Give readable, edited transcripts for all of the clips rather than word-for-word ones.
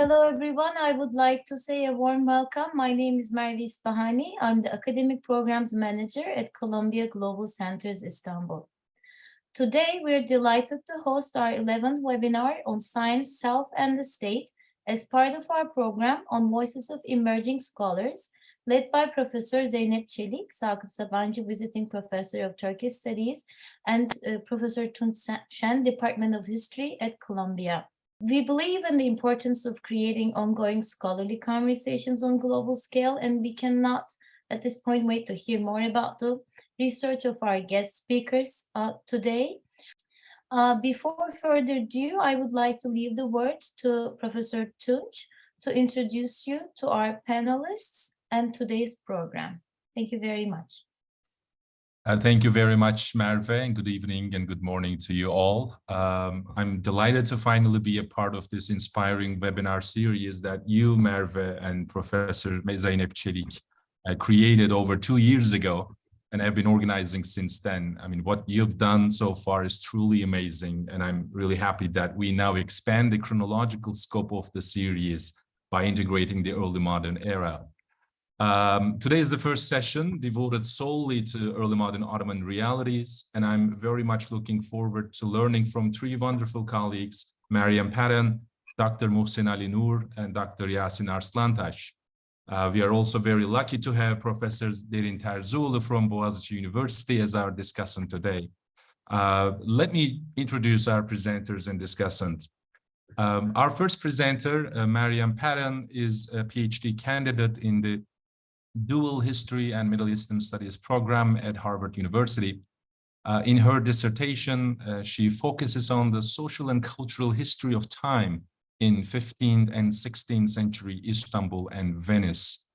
Hello, everyone. I would like to say a warm welcome. My name is Maryam. I'm the Academic Programs Manager at Columbia Global Centers, Istanbul. Today, we're delighted to host our 11th webinar on science, self, and the state as part of our program on Voices of Emerging Scholars, led by Professor Zeynep Çelik, Sakıp Sabancı Visiting Professor of Turkish Studies, and Professor Tunç Şen, Department of History at Columbia. We believe in the importance of creating ongoing scholarly conversations on global scale, and we cannot at this point wait to hear more about the research of our guest speakers today. Before further ado, I would like to leave the word to Professor Tunç to introduce you to our panelists and today's program. Thank you very much. Thank you very much, Merve, and good evening and good morning to you all. I'm delighted to finally be a part of this inspiring webinar series that you, Merve, and Professor Zeynep Çelik created over 2 years ago and have been organizing since then. I mean, what you've done so far is truly amazing, and I'm really happy that we now expand the chronological scope of the series by integrating the early modern era. Today is the first session devoted solely to early modern Ottoman realities, and I'm very much looking forward to learning from 3 wonderful colleagues, Maryam Patton, Dr. Mohsin Ali Noor, and Dr. Yasin Arslantaş. We are also very lucky to have Professor Derin Terzioğlu from Boğaziçi University as our discussant today. Let me introduce our presenters and discussant. Our first presenter, Maryam Patton, is a PhD candidate in the Dual History and Middle Eastern Studies program at Harvard University. In her dissertation, she focuses on the social and cultural history of time in 15th and 16th century Istanbul and Venice.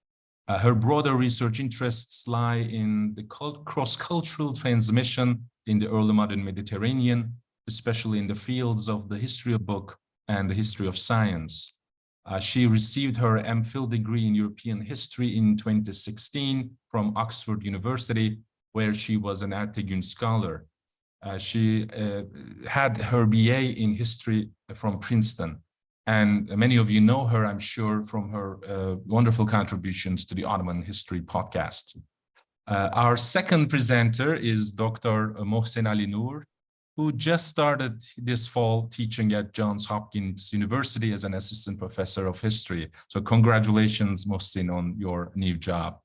Her broader research interests lie in the cross-cultural transmission in the early modern Mediterranean, especially in the fields of the history of book and the history of science. She received her MPhil degree in European history in 2016 from Oxford University, where she was an Ertegun scholar. She had her BA in history from Princeton, and many of you know her, I'm sure, from her wonderful contributions to the Ottoman History podcast. Our second presenter is Dr. Mohsin Ali Noor, who just started this fall teaching at Johns Hopkins University as an assistant professor of history. So congratulations, Mohsin, on your new job.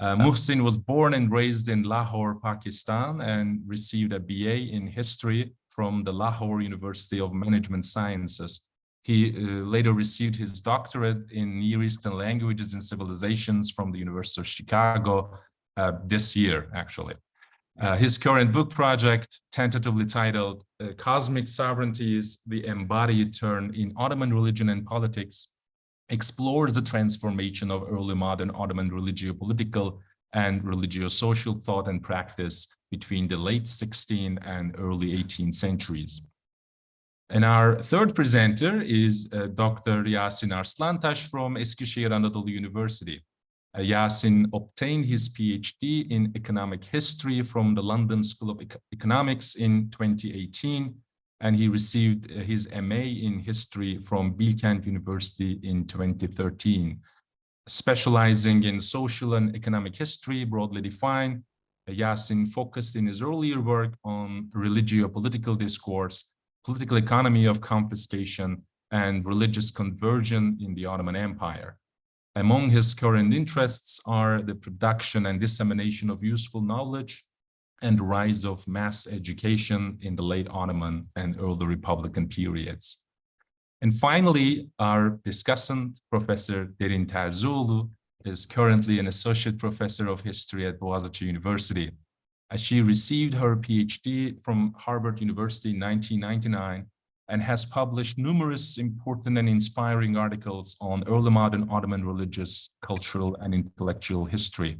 Mohsin was born and raised in Lahore, Pakistan, and received a BA in history from the Lahore University of Management Sciences. He later received his doctorate in Near Eastern Languages and Civilizations from the University of Chicago this year, actually. His current book project, tentatively titled Cosmic Sovereignties, the Embodied Turn in Ottoman Religion and Politics, explores the transformation of early modern Ottoman religio-political and religio-social thought and practice between the late 16th and early 18th centuries. And our third presenter is Dr. Yasin Arslantaş from Eskişehir Anadolu University. Yasin obtained his PhD in economic history from the London School of Economics in 2018, and he received his MA in history from Bilkent University in 2013. Specializing in social and economic history, broadly defined, Yasin focused in his earlier work on religio-political discourse, political economy of confiscation, and religious conversion in the Ottoman Empire. Among his current interests are the production and dissemination of useful knowledge and the rise of mass education in the late Ottoman and early Republican periods. And finally, our discussant, Professor Derin Terzioğlu, is currently an associate professor of history at Boğaziçi University. She received her PhD from Harvard University in 1999 and has published numerous important and inspiring articles on early modern Ottoman religious, cultural, and intellectual history.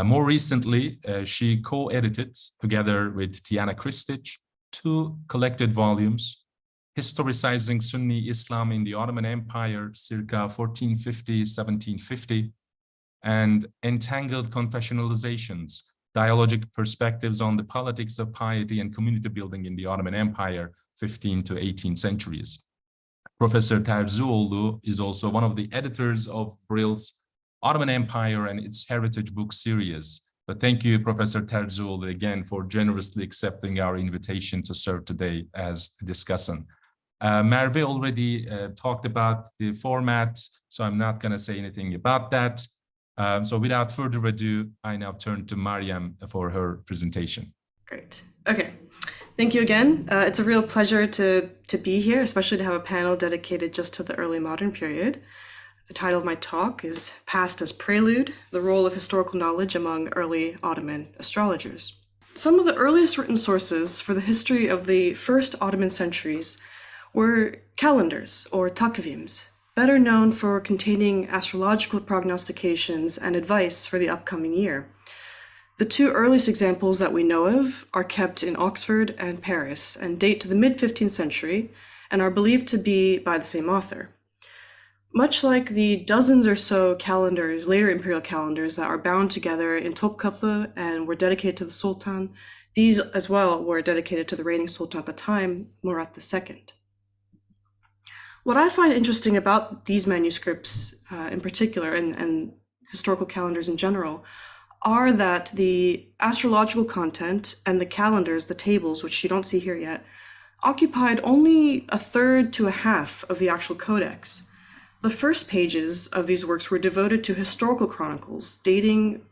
More recently, she co-edited, together with Tiana Kristich, 2 collected volumes, Historicizing Sunni Islam in the Ottoman Empire circa 1450-1750, and Entangled Confessionalizations, Dialogic Perspectives on the Politics of Piety and Community Building in the Ottoman Empire, 15th to 18th centuries. Professor Terzioğlu is also one of the editors of Brill's Ottoman Empire and its Heritage book series. But thank you, Professor Terzioğlu, again for generously accepting our invitation to serve today as a discussant. Merve already talked about the format, so I'm not going to say anything about that. So without further ado, I now turn to Maryam for her presentation. Great. Okay. Thank you again. It's a real pleasure to be here, especially to have a panel dedicated just to the early modern period. The title of my talk is Past as Prelude, the Role of Historical Knowledge Among Early Ottoman Astrologers. Some of the earliest written sources for the history of the first Ottoman centuries were calendars, or takvims, better known for containing astrological prognostications and advice for the upcoming year. The two earliest examples that we know of are kept in Oxford and Paris and date to the mid-15th century and are believed to be by the same author. Much like the dozens or so calendars, later imperial calendars that are bound together in Topkapı and were dedicated to the Sultan, these as well were dedicated to the reigning Sultan at the time, Murad II. What I find interesting about these manuscripts in particular, and historical calendars in general, are that the astrological content and the calendars, the tables, which you don't see here yet, occupied only a third to a half of the actual codex. The first pages of these works were devoted to historical chronicles, dating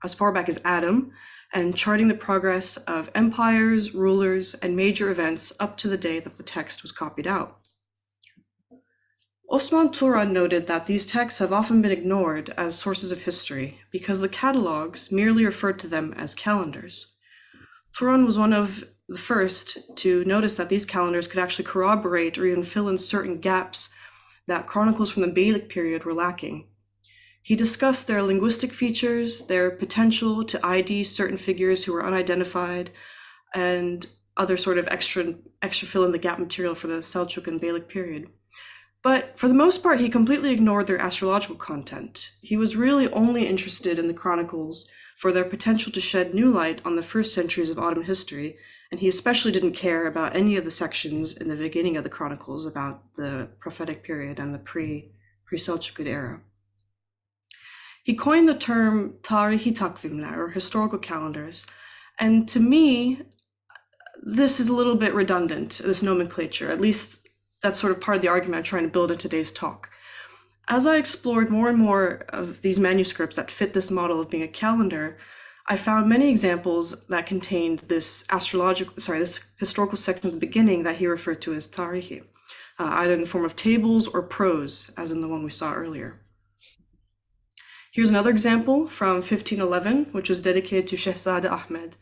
as far back as Adam, and charting the progress of empires, rulers, and major events up to the day that the text was copied out. Osman Turan noted that these texts have often been ignored as sources of history because the catalogs merely referred to them as calendars. Turan was one of the first to notice that these calendars could actually corroborate or even fill in certain gaps that chronicles from the Beylik period were lacking. He discussed their linguistic features, their potential to ID certain figures who were unidentified, and other sort of extra fill-in-the-gap material for the Selçuk and Beylik period. But for the most part, he completely ignored their astrological content. He was really only interested in the chronicles for their potential to shed new light on the first centuries of Ottoman history, and he especially didn't care about any of the sections in the beginning of the chronicles about the prophetic period and the pre-Selçukid era. He coined the term tarihi takvimler, or historical calendars, and to me, this is a little bit redundant, this nomenclature. At least that's sort of part of the argument I'm trying to build in today's talk. As I explored more and more of these manuscripts that fit this model of being a calendar, I found many examples that contained this historical section at the beginning that he referred to as tarihi, either in the form of tables or prose, as in the one we saw earlier. Here's another example from 1511, which was dedicated to Shehzade Ahmed.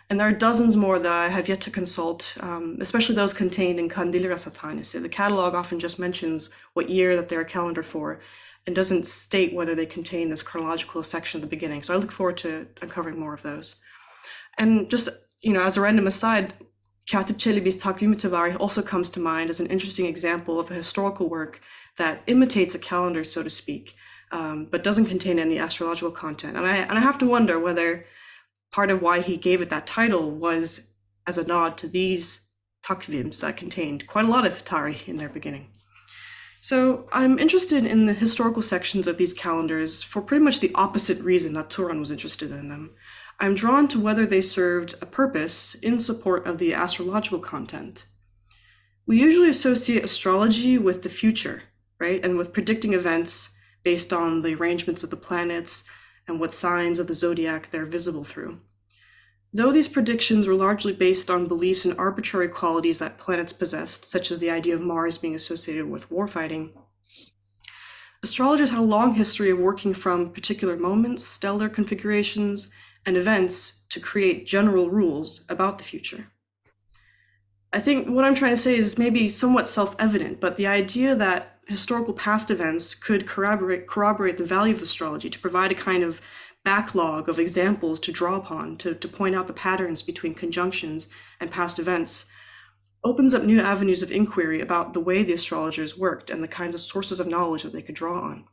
And there are dozens more that I have yet to consult, especially those contained in Kandili Rasathanesi. The catalog often just mentions what year that they're a calendar for, and doesn't state whether they contain this chronological section at the beginning. So I look forward to uncovering more of those. And just, as a random aside, Katip Çelebi's Takvim-i Tevarih also comes to mind as an interesting example of a historical work that imitates a calendar, so to speak, but doesn't contain any astrological content. And I have to wonder whether part of why he gave it that title was as a nod to these takvims that contained quite a lot of tarikh in their beginning. So I'm interested in the historical sections of these calendars for pretty much the opposite reason that Turan was interested in them. I'm drawn to whether they served a purpose in support of the astrological content. We usually associate astrology with the future, right? And with predicting events based on the arrangements of the planets and what signs of the zodiac they're visible through. Though these predictions were largely based on beliefs in arbitrary qualities that planets possessed, such as the idea of Mars being associated with warfighting, astrologers had a long history of working from particular moments, stellar configurations, and events to create general rules about the future. I think what I'm trying to say is maybe somewhat self-evident, but the idea that historical past events could corroborate the value of astrology to provide a kind of backlog of examples to draw upon, to point out the patterns between conjunctions and past events, opens up new avenues of inquiry about the way the astrologers worked and the kinds of sources of knowledge that they could draw on.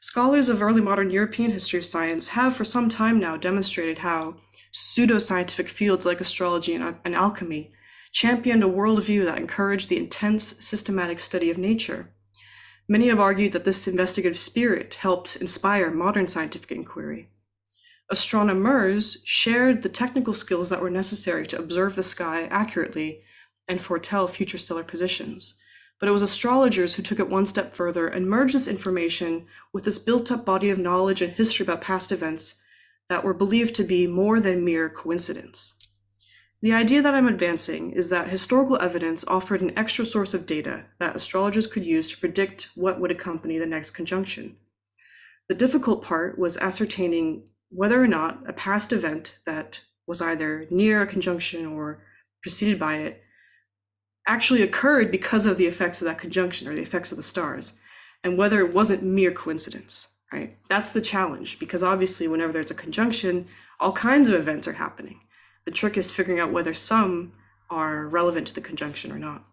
Scholars of early modern European history of science have for some time now demonstrated how pseudoscientific fields like astrology and alchemy championed a worldview that encouraged the intense, systematic study of nature. Many have argued that this investigative spirit helped inspire modern scientific inquiry. Astronomers shared the technical skills that were necessary to observe the sky accurately and foretell future stellar positions. But it was astrologers who took it one step further and merged this information with this built-up body of knowledge and history about past events that were believed to be more than mere coincidence. The idea that I'm advancing is that historical evidence offered an extra source of data that astrologers could use to predict what would accompany the next conjunction. The difficult part was ascertaining whether or not a past event that was either near a conjunction or preceded by it actually occurred because of the effects of that conjunction or the effects of the stars, and whether it wasn't mere coincidence, right? That's the challenge, because obviously whenever there's a conjunction, all kinds of events are happening. The trick is figuring out whether some are relevant to the conjunction or not.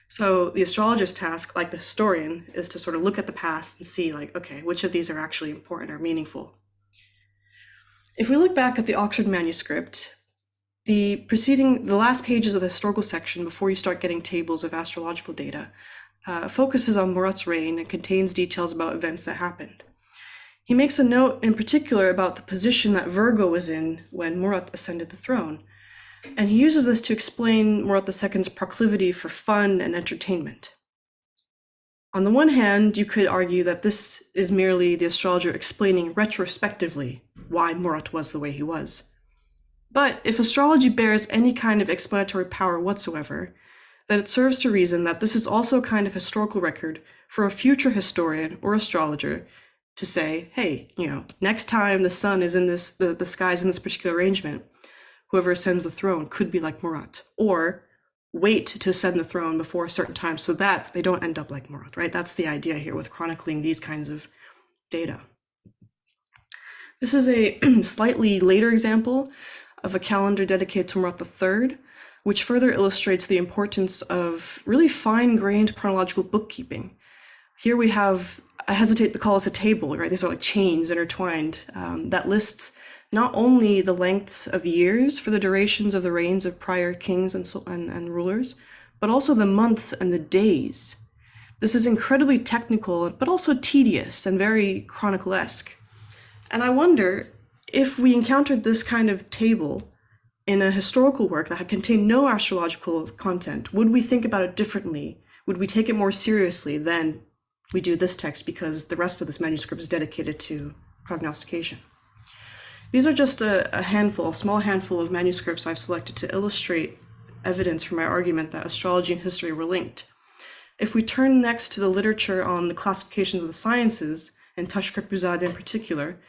So the astrologer's task, like the historian, is to sort of look at the past and see, like, okay, which of these are actually important or meaningful. If we look back at the Oxford manuscript, the last pages of the historical section before you start getting tables of astrological data focuses on Murad's reign and contains details about events that happened. He makes a note in particular about the position that Virgo was in when Murad ascended the throne, and he uses this to explain Murad II's proclivity for fun and entertainment. On the one hand, you could argue that this is merely the astrologer explaining retrospectively why Murad was the way he was. But if astrology bears any kind of explanatory power whatsoever, then it serves to reason that this is also a kind of historical record for a future historian or astrologer to say, hey, next time the sun is in this, the sky's in this particular arrangement, whoever ascends the throne could be like Murad, or wait to ascend the throne before a certain time so that they don't end up like Murad, right? That's the idea here with chronicling these kinds of data. This is a slightly later example of a calendar dedicated to Murad III, which further illustrates the importance of really fine-grained chronological bookkeeping. Here we have, I hesitate to call this a table, right? These are like chains intertwined that lists not only the lengths of years for the durations of the reigns of prior kings and rulers, but also the months and the days. This is incredibly technical, but also tedious and very chroniclesque. And I wonder if we encountered this kind of table in a historical work that had contained no astrological content, would we think about it differently? Would we take it more seriously than we do this text, because the rest of this manuscript is dedicated to prognostication? These are just a small handful of manuscripts I've selected to illustrate evidence for my argument that astrology and history were linked. If we turn next to the literature on the classifications of the sciences, and Taşköprüzade in particular,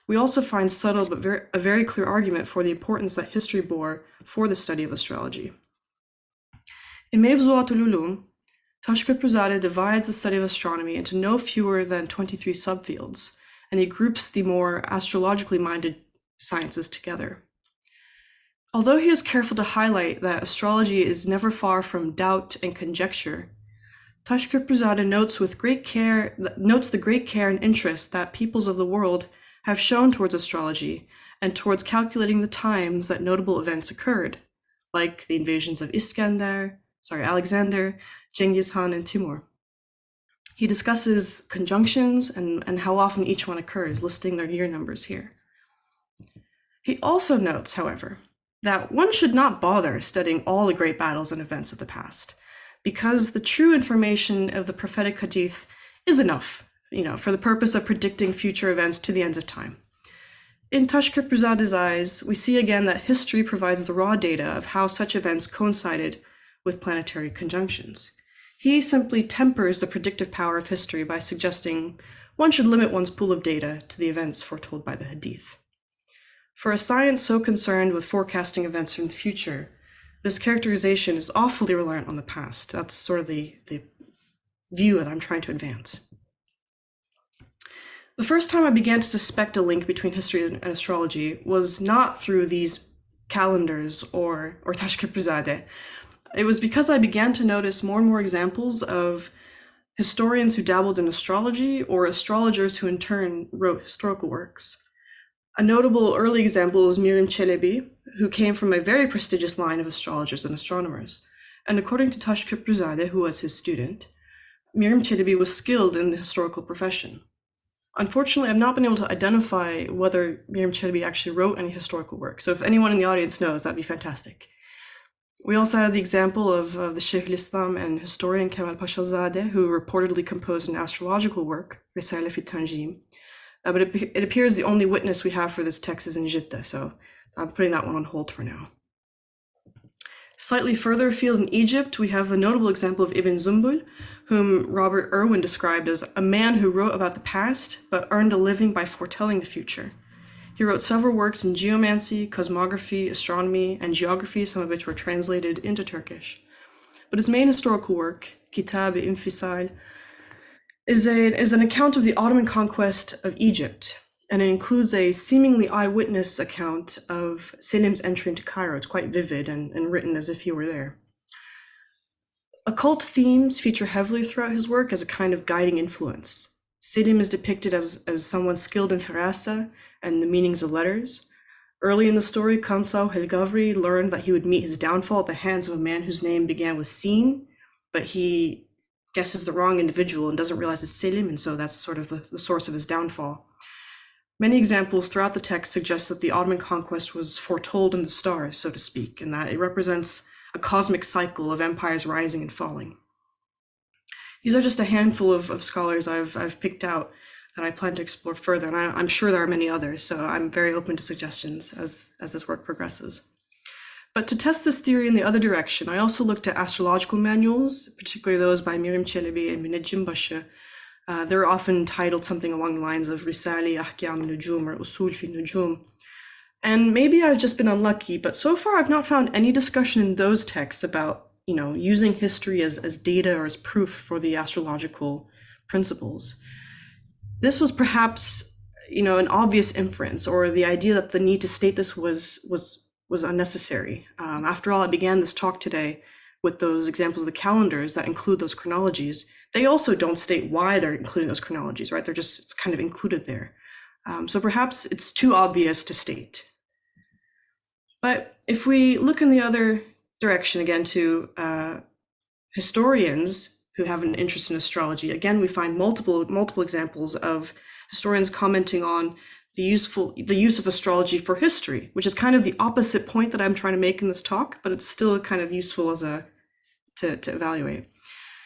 we also find subtle but a very clear argument for the importance that history bore for the study of astrology. In Mevzuatul Ulum, Taşköprüzade divides the study of astronomy into no fewer than 23 subfields, and he groups the more astrologically minded sciences together. Although he is careful to highlight that astrology is never far from doubt and conjecture, Taşköprüzade notes the great care and interest that peoples of the world have shown towards astrology and towards calculating the times that notable events occurred, like the invasions of Alexander, Genghis Khan, and Timur. He discusses conjunctions and how often each one occurs, listing their year numbers here. He also notes, however, that one should not bother studying all the great battles and events of the past, because the true information of the prophetic hadith is enough, for the purpose of predicting future events to the ends of time. In Taşköprüzade's eyes, we see again that history provides the raw data of how such events coincided with planetary conjunctions. He simply tempers the predictive power of history by suggesting one should limit one's pool of data to the events foretold by the hadith. For a science so concerned with forecasting events in the future, this characterization is awfully reliant on the past. That's sort of the view that I'm trying to advance. The first time I began to suspect a link between history and astrology was not through these calendars or Taşköprüzade. It was because I began to notice more and more examples of historians who dabbled in astrology or astrologers who in turn wrote historical works. A notable early example is Miriam Çelebi, who came from a very prestigious line of astrologers and astronomers. And according to Taş Köprüzade, who was his student, Miriam Çelebi was skilled in the historical profession. Unfortunately, I've not been able to identify whether Miriam Çelebi actually wrote any historical work. So if anyone in the audience knows, that'd be fantastic. We also have the example of the Shaykhul Islam and historian Kemal Paşazade, who reportedly composed an astrological work, Risale fi Tanjim. But it appears the only witness we have for this text is in Jeddah, so I'm putting that one on hold for now. Slightly further afield in Egypt, we have the notable example of Ibn Zumbul, whom Robert Irwin described as a man who wrote about the past, but earned a living by foretelling the future. He wrote several works in geomancy, cosmography, astronomy, and geography, some of which were translated into Turkish. But his main historical work, Kitab-i Infisal, is an account of the Ottoman conquest of Egypt, and it includes a seemingly eyewitness account of Selim's entry into Cairo. It's quite vivid and written as if he were there. Occult themes feature heavily throughout his work as a kind of guiding influence. Selim is depicted as someone skilled in firasa and the meanings of letters. Early in the story, Kansau Helgavri learned that he would meet his downfall at the hands of a man whose name began with Sin, but he guesses the wrong individual and doesn't realize it's Selim, and so that's sort of the source of his downfall. Many examples throughout the text suggest that the Ottoman conquest was foretold in the stars, so to speak, and that it represents a cosmic cycle of empires rising and falling. These are just a handful of scholars I've picked out that I plan to explore further, and I'm sure there are many others, so I'm very open to suggestions as this work progresses. But to test this theory in the other direction, I also looked at astrological manuals, particularly those by Miriam Çelebi and Qizilbash. They're often titled something along the lines of Risale Ahkam Nujum or Usul fi Nujum. And maybe I've just been unlucky, but so far I've not found any discussion in those texts about, using history as data or as proof for the astrological principles. This was perhaps, an obvious inference, or the idea that the need to state this was unnecessary. After all, I began this talk today with those examples of the calendars that include those chronologies. They also don't state why they're including those chronologies, right? It's kind of included there. So perhaps it's too obvious to state. But if we look in the other direction again to historians who have an interest in astrology, again, we find multiple examples of historians commenting on the use of astrology for history, which is kind of the opposite point that I'm trying to make in this talk, but it's still kind of useful as to evaluate.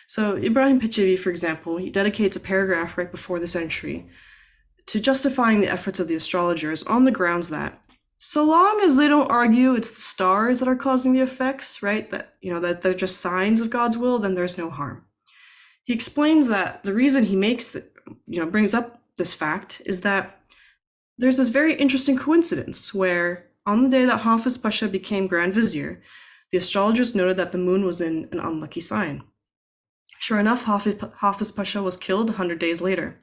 So Ibrahim Peçevi, for example, he dedicates a paragraph right before this entry to justifying the efforts of the astrologers on the grounds that so long as they don't argue it's the stars that are causing the effects, right, that they're just signs of God's will, then there's no harm. He explains that the reason he brings up this fact is that there's this very interesting coincidence where on the day that Hafiz Pasha became Grand Vizier, the astrologers noted that the moon was in an unlucky sign. Sure enough, Hafiz Pasha was killed 100 days later.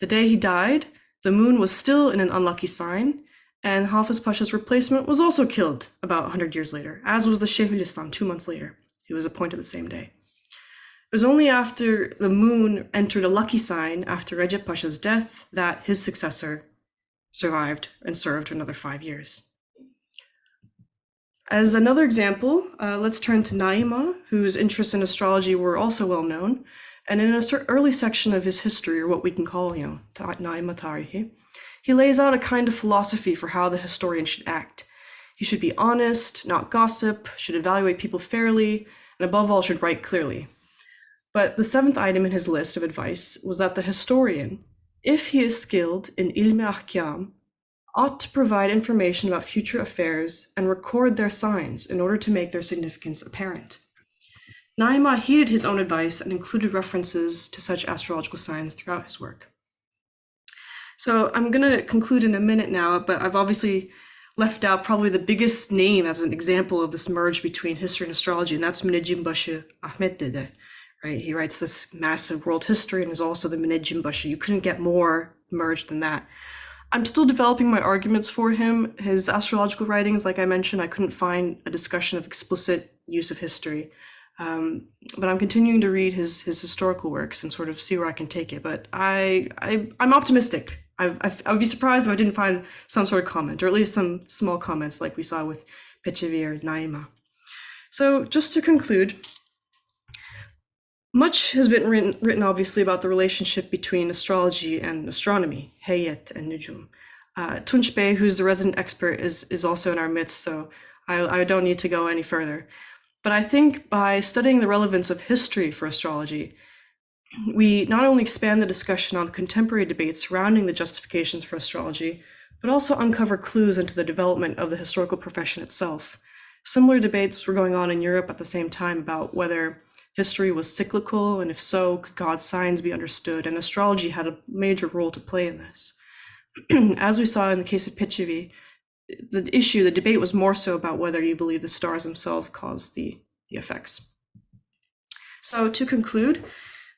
The day he died, the moon was still in an unlucky sign, and Hafiz Pasha's replacement was also killed about 100 years later, as was the Shaykhul Islam 2 months later. He was appointed the same day. It was only after the moon entered a lucky sign after Recep Pasha's death that his successor survived and served another 5 years. As another example, let's turn to Naima, whose interests in astrology were also well known. And in an early section of his history, or what we can call, Naima Tarihi, he lays out a kind of philosophy for how the historian should act. He should be honest, not gossip, should evaluate people fairly, and above all, should write clearly. But the 7th item in his list of advice was that the historian, if he is skilled in ilm ahkam, ought to provide information about future affairs and record their signs in order to make their significance apparent. Naima heeded his own advice and included references to such astrological signs throughout his work. So I'm going to conclude in a minute now, but I've obviously left out probably the biggest name as an example of this merge between history and astrology, and that's Qizilbash Ahmet Dede, right? He writes this massive world history and is also the Qizilbash. You couldn't get more merged than that. I'm still developing my arguments for him. His astrological writings, like I mentioned, I couldn't find a discussion of explicit use of history. But I'm continuing to read his historical works and sort of see where I can take it. But I'm optimistic I would be surprised if I didn't find some sort of comment, or at least some small comments like we saw with Pechevi or Naima. So just to conclude, much has been written obviously about the relationship between astrology and astronomy, Hayet and Nujum. Tunç Bey, who's the resident expert, is also in our midst, so I don't need to go any further. But I think by studying the relevance of history for astrology, we not only expand the discussion on the contemporary debates surrounding the justifications for astrology, but also uncover clues into the development of the historical profession itself. Similar debates were going on in Europe at the same time about whether history was cyclical, and if so, could God's signs be understood? And astrology had a major role to play in this. As we saw in the case of Pechevi, the debate was more so about whether you believe the stars themselves caused the effects. So to conclude,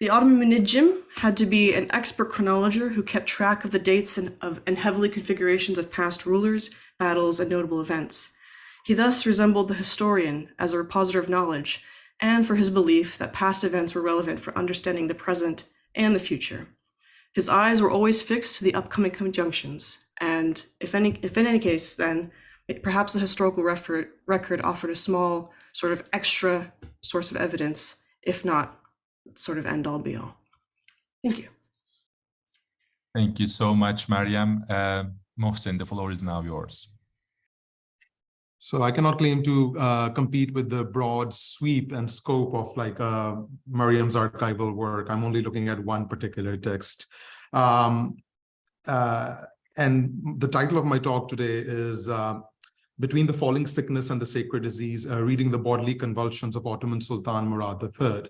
the Ottoman Munijim had to be an expert chronologer who kept track of the dates and heavily configurations of past rulers, battles, and notable events. He thus resembled the historian as a repositor of knowledge, and for his belief that past events were relevant for understanding the present and the future. His eyes were always fixed to the upcoming conjunctions, and if in any case, then perhaps the historical record offered a small sort of extra source of evidence, if not sort of end all be all. Thank you. Thank you so much, Maryam. Mohsin, the floor is now yours. So I cannot claim to compete with the broad sweep and scope of like Maryam's archival work. I'm only looking at one particular text. And the title of my talk today is Between the Falling Sickness and the Sacred Disease, reading the bodily convulsions of Ottoman Sultan Murad III.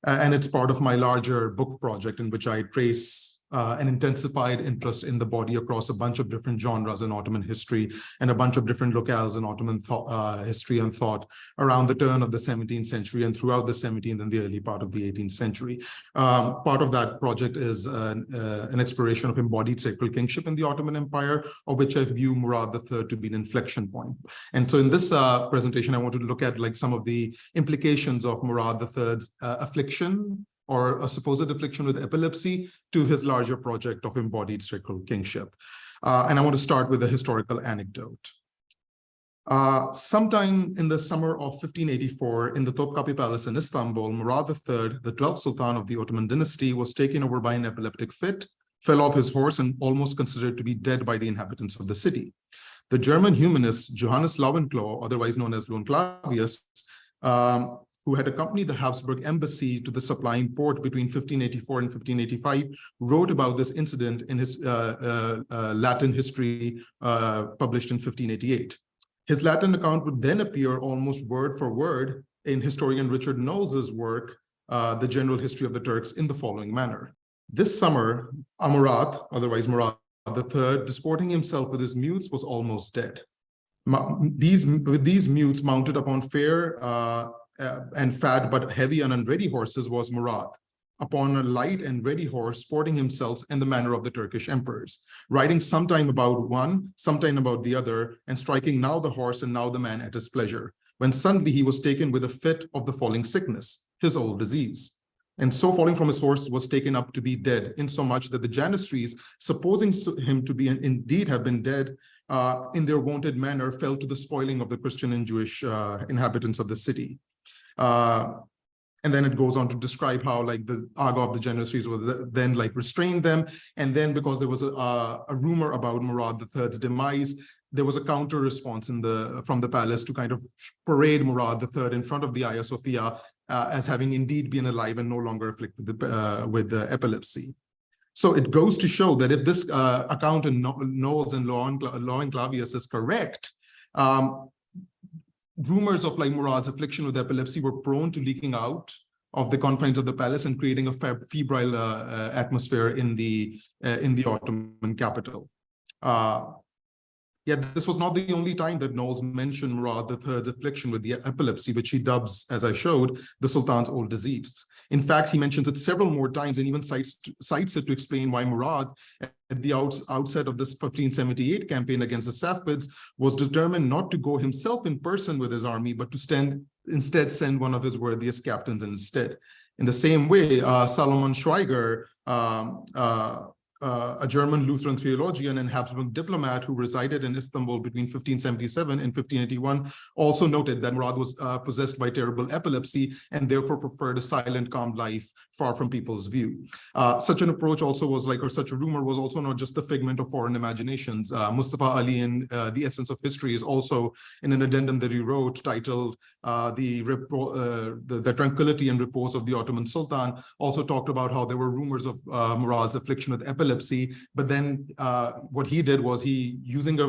And it's part of my larger book project in which I trace an intensified interest in the body across a bunch of different genres in Ottoman history and a bunch of different locales in Ottoman history and thought around the turn of the 17th century and throughout the 17th and the early part of the 18th century. Part of that project is an exploration of embodied sacral kingship in the Ottoman Empire, of which I view Murad III to be an inflection point. And so in this presentation, I want to look at like some of the implications of Murad III's affliction, or a supposed affliction with epilepsy, to his larger project of embodied sacral kingship. And I want to start with a historical anecdote. Sometime in the summer of 1584, in the Topkapi Palace in Istanbul, Murad III, the 12th Sultan of the Ottoman dynasty, was taken over by an epileptic fit, fell off his horse, and almost considered to be dead by the inhabitants of the city. The German humanist Johannes Lauenklau, otherwise known as Lohnclavius, who had accompanied the Habsburg embassy to the supplying port between 1584 and 1585, wrote about this incident in his Latin history published in 1588. His Latin account would then appear almost word for word in historian Richard Knowles's work, The General History of the Turks, in the following manner. This summer, Murad, otherwise Murad III, disporting himself with his mutes, was almost dead. With these mutes mounted upon fair and fat but heavy and unready horses was Murad, upon a light and ready horse, sporting himself in the manner of the Turkish emperors, riding sometime about one, sometime about the other, and striking now the horse and now the man at his pleasure, when suddenly he was taken with a fit of the falling sickness, his old disease. And so falling from his horse was taken up to be dead, insomuch that the Janissaries, supposing him to be indeed have been dead, in their wonted manner, fell to the spoiling of the Christian and Jewish inhabitants of the city. And then it goes on to describe how like the Aga of the Janissaries was then like restrained them. And then because there was a rumor about Murad III's demise, there was a counter response from the palace to kind of parade Murad III in front of the Hagia Sophia as having indeed been alive and no longer afflicted with epilepsy. So it goes to show that if this account in Knowles and Lohnclavius is correct, rumors of like Murad's affliction with epilepsy were prone to leaking out of the confines of the palace and creating a febrile atmosphere in the Ottoman capital. Yet this was not the only time that Knowles mentioned Murad III's affliction with the epilepsy, which he dubs, as I showed, the Sultan's old disease. In fact, he mentions it several more times and even cites it to explain why Murad, at the outset of this 1578 campaign against the Safavids, was determined not to go himself in person with his army, but to instead send one of his worthiest captains instead. In the same way, Salomon Schweiger a German Lutheran theologian and Habsburg diplomat who resided in Istanbul between 1577 and 1581, also noted that Murad was possessed by terrible epilepsy and therefore preferred a silent, calm life far from people's view. Such an approach also was like, or such a rumor was also not just the figment of foreign imaginations. Mustafa Ali in The Essence of History is also in an addendum that he wrote titled the Tranquility and Repose of the Ottoman Sultan, also talked about how there were rumors of Murad's affliction with epilepsy. But then what he did was using a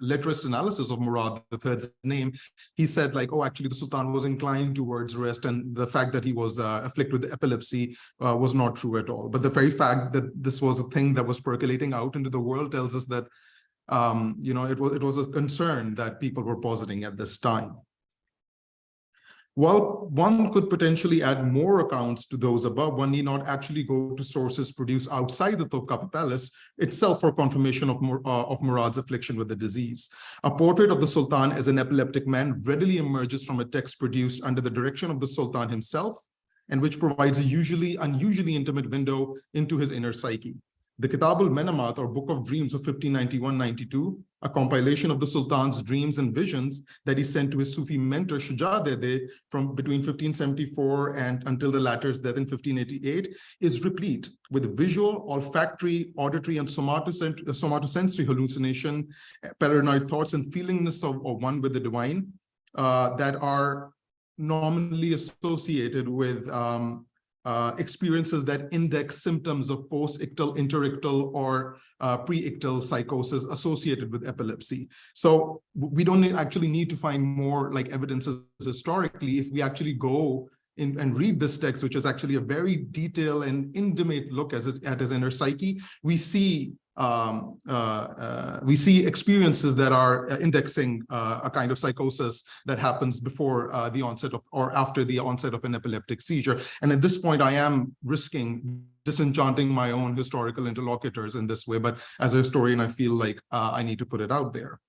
letterist analysis of Murad III's name, he said like, oh, actually the Sultan was inclined towards rest, and the fact that he was afflicted with epilepsy was not true at all. But the very fact that this was a thing that was percolating out into the world tells us that it was a concern that people were positing at this time. While one could potentially add more accounts to those above, one need not actually go to sources produced outside the Topkapi Palace itself for confirmation of Murad's affliction with the disease. A portrait of the Sultan as an epileptic man readily emerges from a text produced under the direction of the Sultan himself, and which provides a unusually intimate window into his inner psyche. The Kitab al-Menamat, or Book of Dreams of 1591-92, a compilation of the Sultan's dreams and visions that he sent to his Sufi mentor Shuja Dede from between 1574 and until the latter's death in 1588, is replete with visual, olfactory, auditory, and somatosensory hallucination, paranoid thoughts, and feelingness of one with the divine that are nominally associated with experiences that index symptoms of post-ictal, interictal, or pre-ictal psychosis associated with epilepsy. So we don't actually need to find more like evidences historically. If we actually go in and read this text, which is actually a very detailed and intimate look at his inner psyche, we see experiences that are indexing a kind of psychosis that happens before the onset of or after the onset of an epileptic seizure. And at this point, I am risking disenchanting my own historical interlocutors in this way, but as a historian, I feel like I need to put it out there.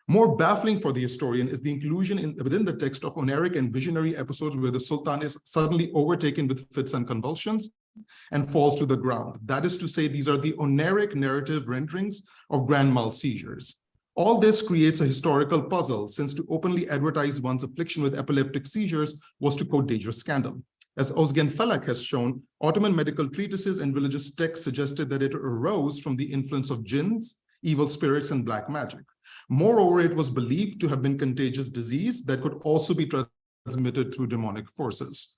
More baffling for the historian is the inclusion within the text of oniric and visionary episodes where the Sultan is suddenly overtaken with fits and convulsions and falls to the ground. That is to say, these are the oniric narrative renderings of grand mal seizures. All this creates a historical puzzle, since to openly advertise one's affliction with epileptic seizures was to quote dangerous scandal. As Ozgen Felak has shown, Ottoman medical treatises and religious texts suggested that it arose from the influence of jinns, evil spirits, and black magic. Moreover, it was believed to have been contagious disease that could also be transmitted through demonic forces.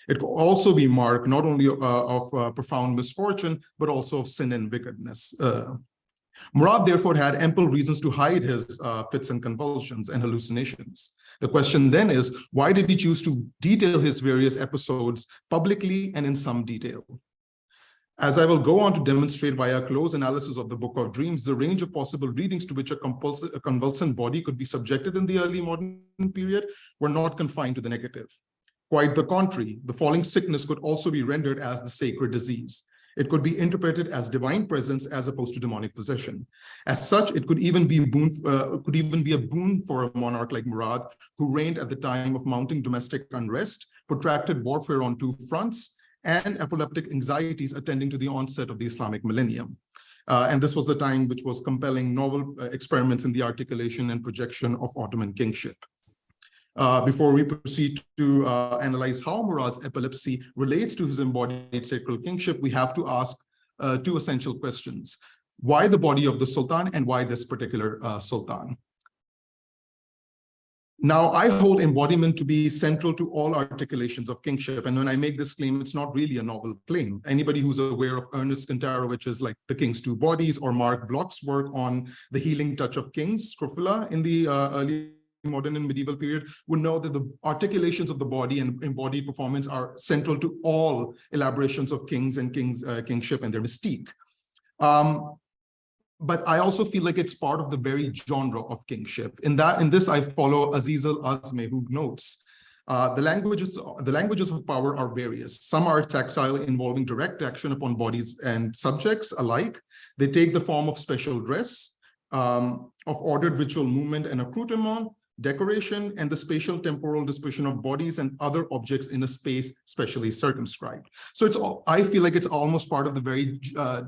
It could also be marked not only of profound misfortune, but also of sin and wickedness. Murad therefore had ample reasons to hide his fits and convulsions and hallucinations. The question then is, why did he choose to detail his various episodes publicly and in some detail? As I will go on to demonstrate via a close analysis of the Book of Dreams, the range of possible readings to which a convulsant body could be subjected in the early modern period were not confined to the negative. Quite the contrary, the falling sickness could also be rendered as the sacred disease. It could be interpreted as divine presence as opposed to demonic possession. As such, it could even be a boon for a monarch like Murad, who reigned at the time of mounting domestic unrest, protracted warfare on two fronts, and epileptic anxieties attending to the onset of the Islamic millennium. And this was the time which was compelling novel experiments in the articulation and projection of Ottoman kingship. Before we proceed to analyze how Murad's epilepsy relates to his embodied sacral kingship, we have to ask two essential questions. Why the body of the Sultan, and why this particular Sultan? Now, I hold embodiment to be central to all articulations of kingship. And when I make this claim, it's not really a novel claim. Anybody who's aware of Ernest Kantarowicz's like The King's Two Bodies, or Mark Bloch's work on the healing touch of kings, scrofula, in the early modern and medieval period, would know that the articulations of the body and embodied performance are central to all elaborations of kings and kingship and their mystique. But I also feel like it's part of the very genre of kingship. In this, I follow Aziz al-Azmi, who notes, the languages of power are various. Some are tactile, involving direct action upon bodies and subjects alike. They take the form of special dress, of ordered ritual movement and accoutrement, decoration, and the spatial temporal disposition of bodies and other objects in a space specially circumscribed. So it's all, I feel like it's almost part of the very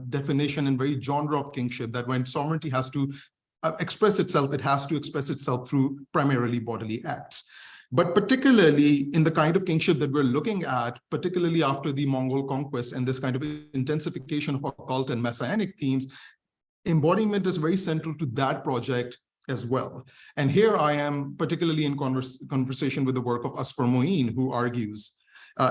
definition and very genre of kingship, that when sovereignty has to express itself, it has to express itself through primarily bodily acts. But particularly in the kind of kingship that we're looking at, particularly after the Mongol conquest and this kind of intensification of occult and messianic themes, embodiment is very central to that project as well. And here I am particularly in conversation with the work of Asfar Moin, who argues,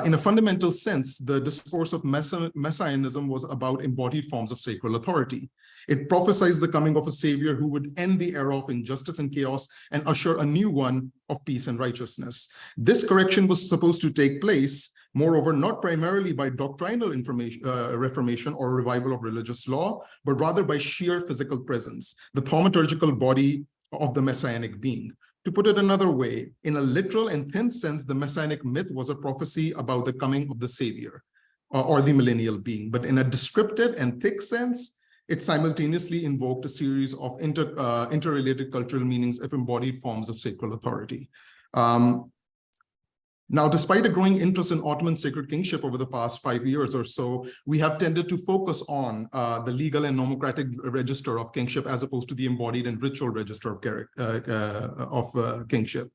in a fundamental sense, the discourse of messianism was about embodied forms of sacral authority. It prophesied the coming of a savior who would end the era of injustice and chaos and usher a new one of peace and righteousness. This correction was supposed to take place, moreover, not primarily by doctrinal reformation or revival of religious law, but rather by sheer physical presence, the thaumaturgical body of the messianic being. To put it another way, in a literal and thin sense, the messianic myth was a prophecy about the coming of the savior or the millennial being. But in a descriptive and thick sense, it simultaneously invoked a series of interrelated cultural meanings of embodied forms of sacral authority. Now, despite a growing interest in Ottoman sacred kingship over the past 5 years or so, we have tended to focus on the legal and nomocratic register of kingship as opposed to the embodied and ritual register of kingship.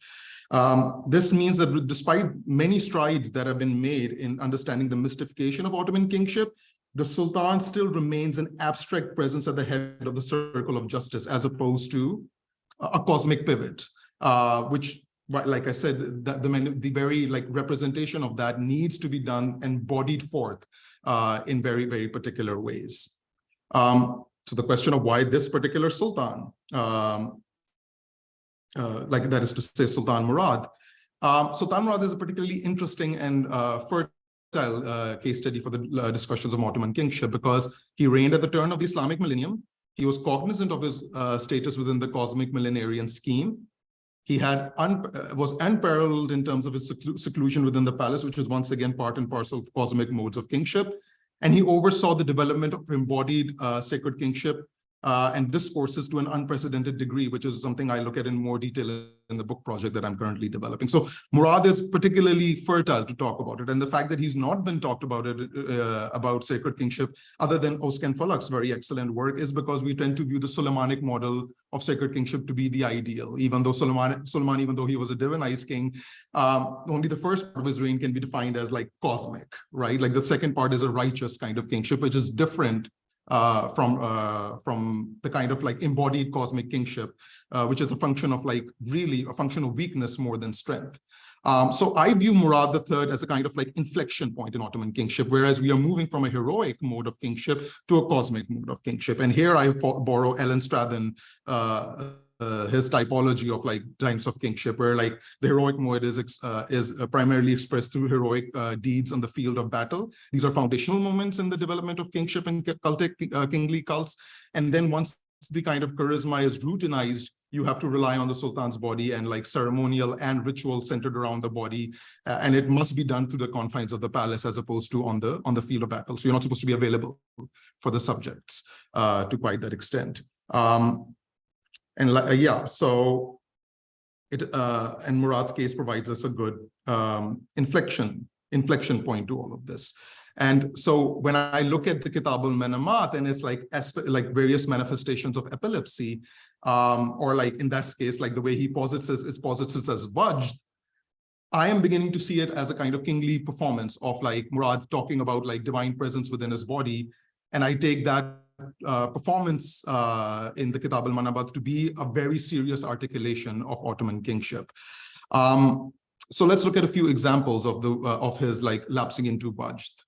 This means that despite many strides that have been made in understanding the mystification of Ottoman kingship, the Sultan still remains an abstract presence at the head of the circle of justice, as opposed to a cosmic pivot, which, like I said, the very representation of that needs to be done and bodied forth in very, very particular ways. So the question of why this particular Sultan, that is to say Sultan Murad. Sultan Murad is a particularly interesting and fertile case study for the discussions of Ottoman kingship, because he reigned at the turn of the Islamic millennium. He was cognizant of his status within the cosmic millenarian scheme. He was unparalleled in terms of his seclusion within the palace, which was once again part and parcel of cosmic modes of kingship. And he oversaw the development of embodied sacred kingship and discourses to an unprecedented degree, which is something I look at in more detail in the book project that I'm currently developing. So Murad is particularly fertile to talk about it. And the fact that he's not been talked about about sacred kingship, other than Özkan Falak's very excellent work, is because we tend to view the Sulaimantic model of sacred kingship to be the ideal. Even though Sulaiman, even though he was a divinized king, only the first part of his reign can be defined as cosmic, right? Like the second part is a righteous kind of kingship, which is different from the kind of embodied cosmic kingship, which is a function of really a function of weakness more than strength. So I view Murad III as a kind of inflection point in Ottoman kingship, whereas we are moving from a heroic mode of kingship to a cosmic mode of kingship. And here I borrow Ellen Strathen, his typology of times of kingship, where the heroic mode is primarily expressed through heroic deeds on the field of battle. These are foundational moments in the development of kingship and cultic kingly cults. And then once the kind of charisma is routinized, you have to rely on the Sultan's body and ceremonial and ritual centered around the body, and it must be done through the confines of the palace as opposed to on the field of battle. So you're not supposed to be available for the subjects to quite that extent. So it and Murad's case provides us a good inflection point to all of this. And so when I look at the Kitab al-Manamat, and it's various manifestations of epilepsy, or in that case, the way he posits it as Wajd, I am beginning to see it as a kind of kingly performance of Murad talking about divine presence within his body. And I take that performance in the Kitab al-Manabat to be a very serious articulation of Ottoman kingship. So let's look at a few examples of his lapsing into Wajd.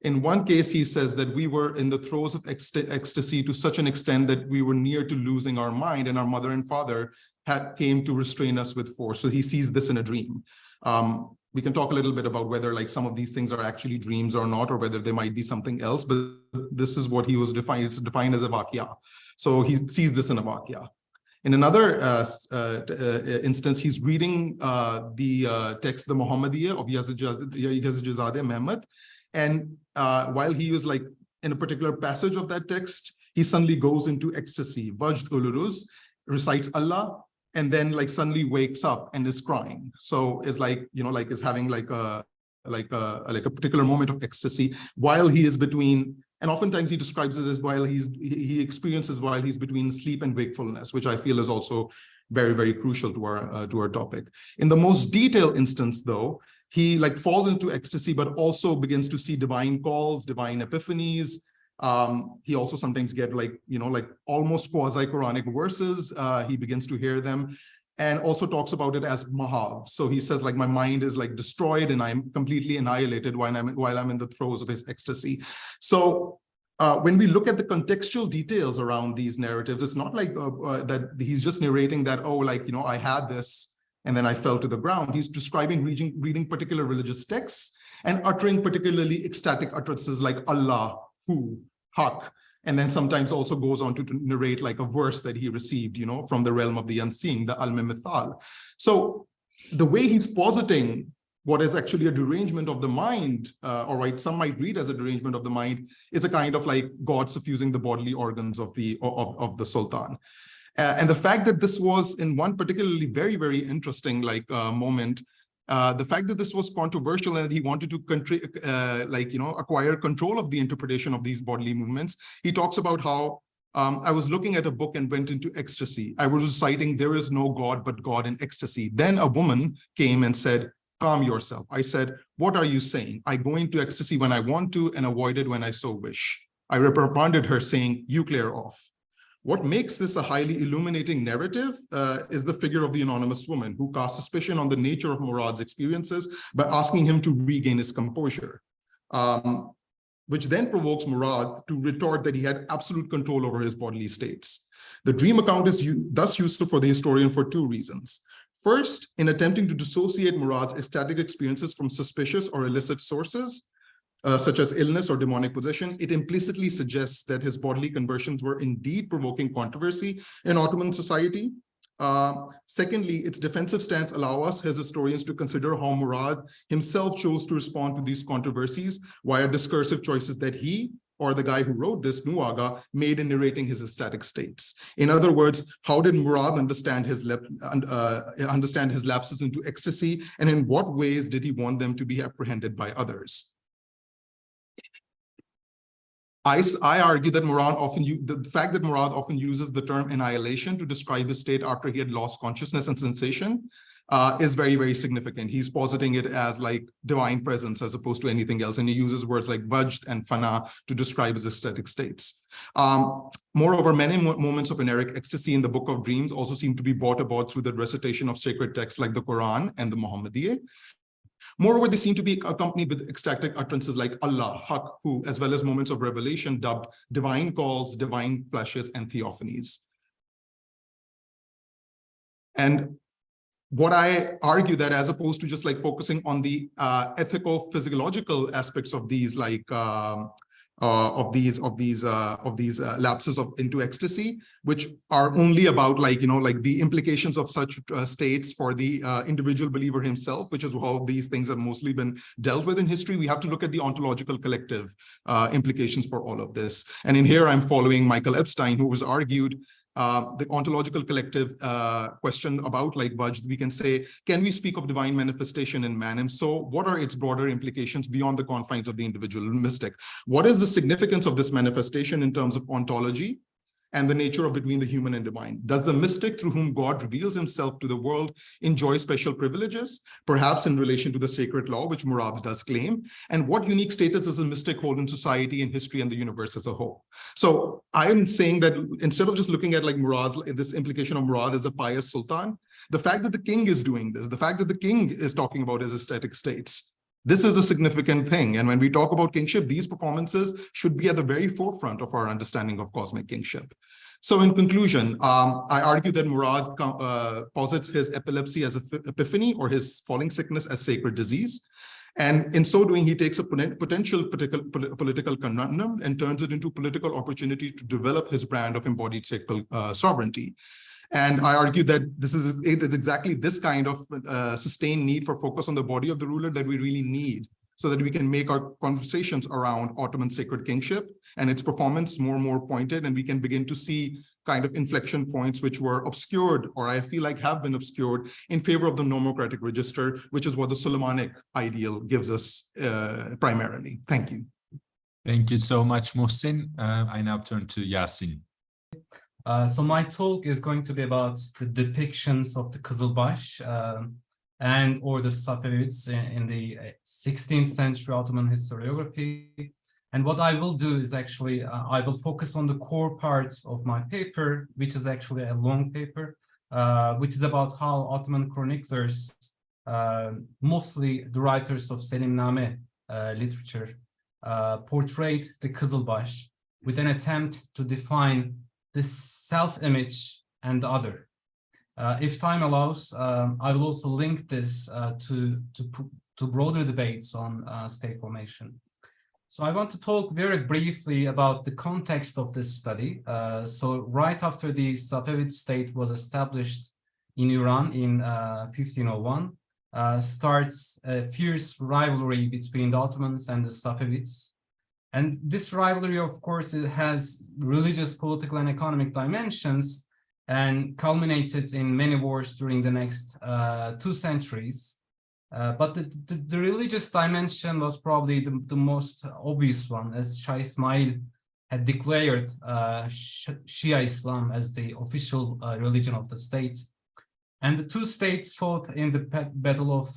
In one case, he says that we were in the throes of ecstasy to such an extent that we were near to losing our mind, and our mother and father came to restrain us with force. So he sees this in a dream. We can talk a little bit about whether some of these things are actually dreams or not, or whether there might be something else, but this is what he was defined. It's defined as a waqia. So he sees this in a waqia. In another instance, he's reading the text, the Muhammadiyya of Yazid Mehmet. And while he was in a particular passage of that text, he suddenly goes into ecstasy. Wajd uluruz, recites Allah, and then like suddenly wakes up and is crying. So is like, like is having like a particular moment of ecstasy while he is between, and oftentimes he describes it as while he experiences while he's between sleep and wakefulness, which I feel is also very, very crucial to our topic. In the most detailed instance, though, he like falls into ecstasy, but also begins to see divine calls, divine epiphanies. He also sometimes get like almost quasi-Quranic verses. He begins to hear them, and also talks about it as mahav. So he says like my mind is like destroyed and I'm completely annihilated while I'm in the throes of his ecstasy. So when we look at the contextual details around these narratives, it's not like that he's just narrating that, oh, like, I had this and then I fell to the ground. He's describing reading particular religious texts and uttering particularly ecstatic utterances like Allah, Hu, Haq, and then sometimes also goes on to narrate like a verse that he received, from the realm of the unseen, the Al-Mithal. So the way he's positing what is actually a derangement of the mind, some might read as a derangement of the mind, is a kind of like God suffusing the bodily organs of the Sultan. And the fact that this was in one particularly very, very interesting moment, the fact that this was controversial and that he wanted to acquire control of the interpretation of these bodily movements. He talks about how I was looking at a book and went into ecstasy. I was reciting, there is no God but God in ecstasy. Then a woman came and said, calm yourself. I said, what are you saying? I go into ecstasy when I want to and avoid it when I so wish. I reprimanded her saying, you clear off. What makes this a highly illuminating narrative is the figure of the anonymous woman who casts suspicion on the nature of Murad's experiences by asking him to regain his composure, which then provokes Murad to retort that he had absolute control over his bodily states. The dream account is thus useful for the historian for two reasons. First, in attempting to dissociate Murad's ecstatic experiences from suspicious or illicit sources, such as illness or demonic possession, it implicitly suggests that his bodily conversions were indeed provoking controversy in Ottoman society. Secondly, its defensive stance allows us, as historians, to consider how Murad himself chose to respond to these controversies via discursive choices that he, or the guy who wrote this, Nuaga, made in narrating his ecstatic states. In other words, how did Murad understand his lapses into ecstasy, and in what ways did he want them to be apprehended by others? I argue that the fact that Murad often uses the term annihilation to describe his state after he had lost consciousness and sensation is very, very significant. He's positing it as like divine presence as opposed to anything else. And he uses words like vajd and fana to describe his ecstatic states. Moreover, many moments of eneric ecstasy in the Book of Dreams also seem to be brought about through the recitation of sacred texts like the Quran and the Muhammadiyah. Moreover, they seem to be accompanied with ecstatic utterances like Allah, Haq, Hu, as well as moments of revelation dubbed divine calls, divine flashes, and theophanies. And what I argue that as opposed to just like focusing on the ethical, physiological aspects of these lapses into ecstasy, which are only about the implications of such states for the individual believer himself, which is how these things have mostly been dealt with in history. We have to look at the ontological collective implications for all of this. And in here, I'm following Michael Epstein, who has argued the ontological collective question about like vajd, we can say, can we speak of divine manifestation in man? And so what are its broader implications beyond the confines of the individual mystic? What is the significance of this manifestation in terms of ontology and the nature of between the human and divine? Does the mystic through whom God reveals himself to the world enjoy special privileges, perhaps in relation to the sacred law, which Murad does claim? And what unique status does the mystic hold in society and history and the universe as a whole? So I'm saying that instead of just looking at like Murad's, this implication of Murad as a pious sultan, the fact that the king is doing this, the fact that the king is talking about his ecstatic states, this is a significant thing. And when we talk about kingship, these performances should be at the very forefront of our understanding of cosmic kingship. So in conclusion, I argue that Murad posits his epilepsy as an epiphany or his falling sickness as sacred disease. And in so doing, he takes a potential political conundrum and turns it into political opportunity to develop his brand of embodied sacred sovereignty. And I argue that it is exactly this kind of sustained need for focus on the body of the ruler that we really need, so that we can make our conversations around Ottoman sacred kingship and its performance more and more pointed, and we can begin to see kind of inflection points which were obscured, or I feel like have been obscured, in favor of the nomocratic register, which is what the Sulaimantic ideal gives us primarily. Thank you. Thank you so much, Mohsin. I now turn to Yasin. So my talk is going to be about the depictions of the Qizilbash and or the Safavids in the 16th century Ottoman historiography. And what I will do is actually, I will focus on the core parts of my paper, which is actually a long paper, which is about how Ottoman chroniclers, mostly the writers of Selimname literature, portrayed the Qizilbash with an attempt to define the self-image and the other. If time allows, I will also link this to broader debates on state formation. So I want to talk very briefly about the context of this study. So right after the Safavid state was established in Iran in 1501, starts a fierce rivalry between the Ottomans and the Safavids. And this rivalry, of course, it has religious, political, and economic dimensions and culminated in many wars during the next 2 centuries. But the religious dimension was probably the most obvious one, as Shah Ismail had declared Shia Islam as the official religion of the state. And the 2 states fought in the Battle of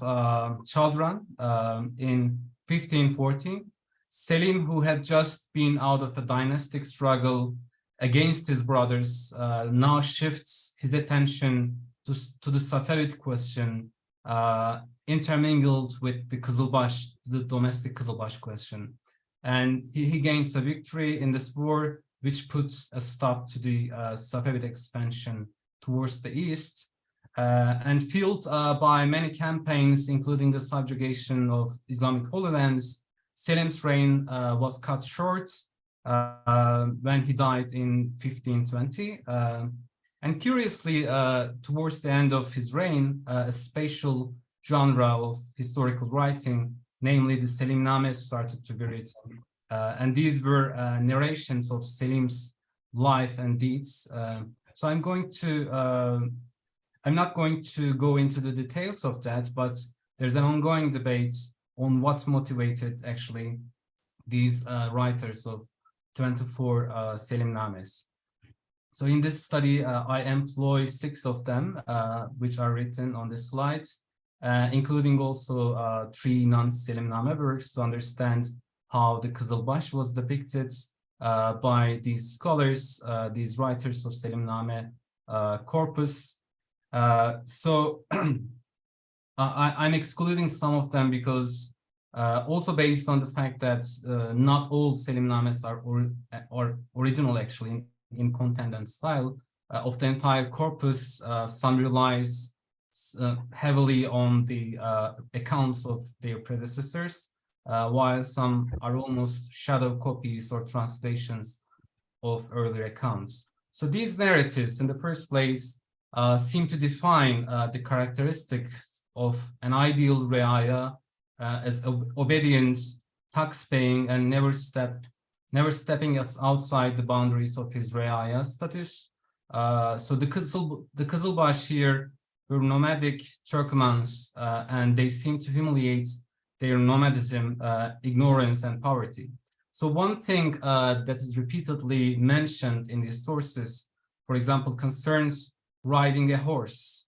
Chaldiran in 1514. Selim, who had just been out of a dynastic struggle against his brothers, now shifts his attention to the Safavid question, intermingled with the Qizilbash, the domestic Qizilbash question. And he gains a victory in this war, which puts a stop to the Safavid expansion towards the east. And fueled by many campaigns, including the subjugation of Islamic Holy Lands, Selim's reign was cut short when he died in 1520. And curiously, towards the end of his reign, a spatial genre of historical writing, namely the Selimname, started to be written. And these were narrations of Selim's life and deeds. So I'm not going to go into the details of that, but there's an ongoing debate on what motivated actually these writers of 24 Selimnames. So in this study, I employ 6 of them, which are written on this slide, including also 3 non-Selimname works to understand how the Qizilbash was depicted by these scholars, these writers of Selimname corpus. So I'm excluding some of them because also based on the fact that not all Selimnames are original actually in content and style of the entire corpus. Some relies heavily on the accounts of their predecessors, while some are almost shadow copies or translations of earlier accounts. So these narratives in the first place seem to define the characteristics of an ideal re'aya as obedient, tax-paying, and never stepping us outside the boundaries of his re'aya status. So the Qizilbash here were nomadic Turkomans, and they seem to humiliate their nomadism, ignorance, and poverty. So one thing that is repeatedly mentioned in these sources, for example, concerns riding a horse.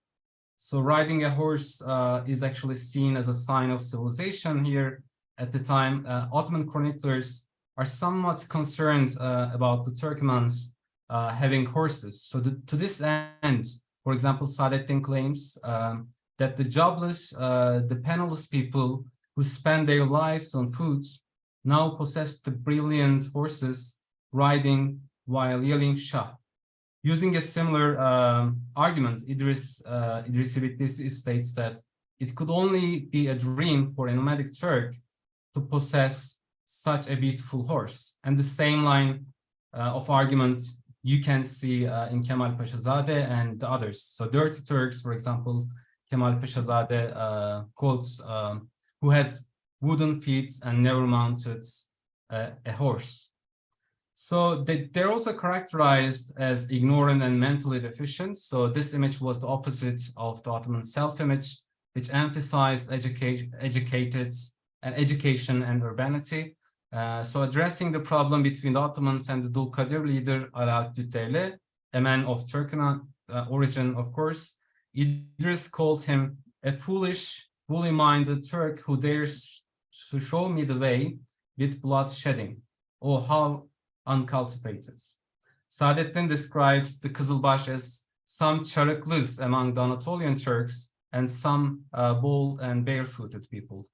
So riding a horse is actually seen as a sign of civilization here at the time. Ottoman chroniclers are somewhat concerned about the Turkomans having horses. So to this end, for example, Saadettin claims that the jobless, the penniless people who spend their lives on food now possess the brilliant horses riding while yelling Shah. Using a similar argument, Idris states that it could only be a dream for a nomadic Turk to possess such a beautiful horse. And the same line of argument you can see in Kemal Paşazade and the others. So dirty Turks, for example, Kemal Paşazade quotes, who had wooden feet and never mounted a horse. So they're also characterized as ignorant and mentally deficient. So this image was the opposite of the Ottoman self-image, which emphasized education and urbanity. So addressing the problem between the Ottomans and the Dulkadir leader Alaaddin, a man of Turkmen origin, of course, Idris called him a foolish, woolly-minded Turk who dares to show me the way with blood shedding. Oh, how uncultivated. Saadettin describes the Qizilbash as some charıklıs among the Anatolian Turks and some bold and barefooted people.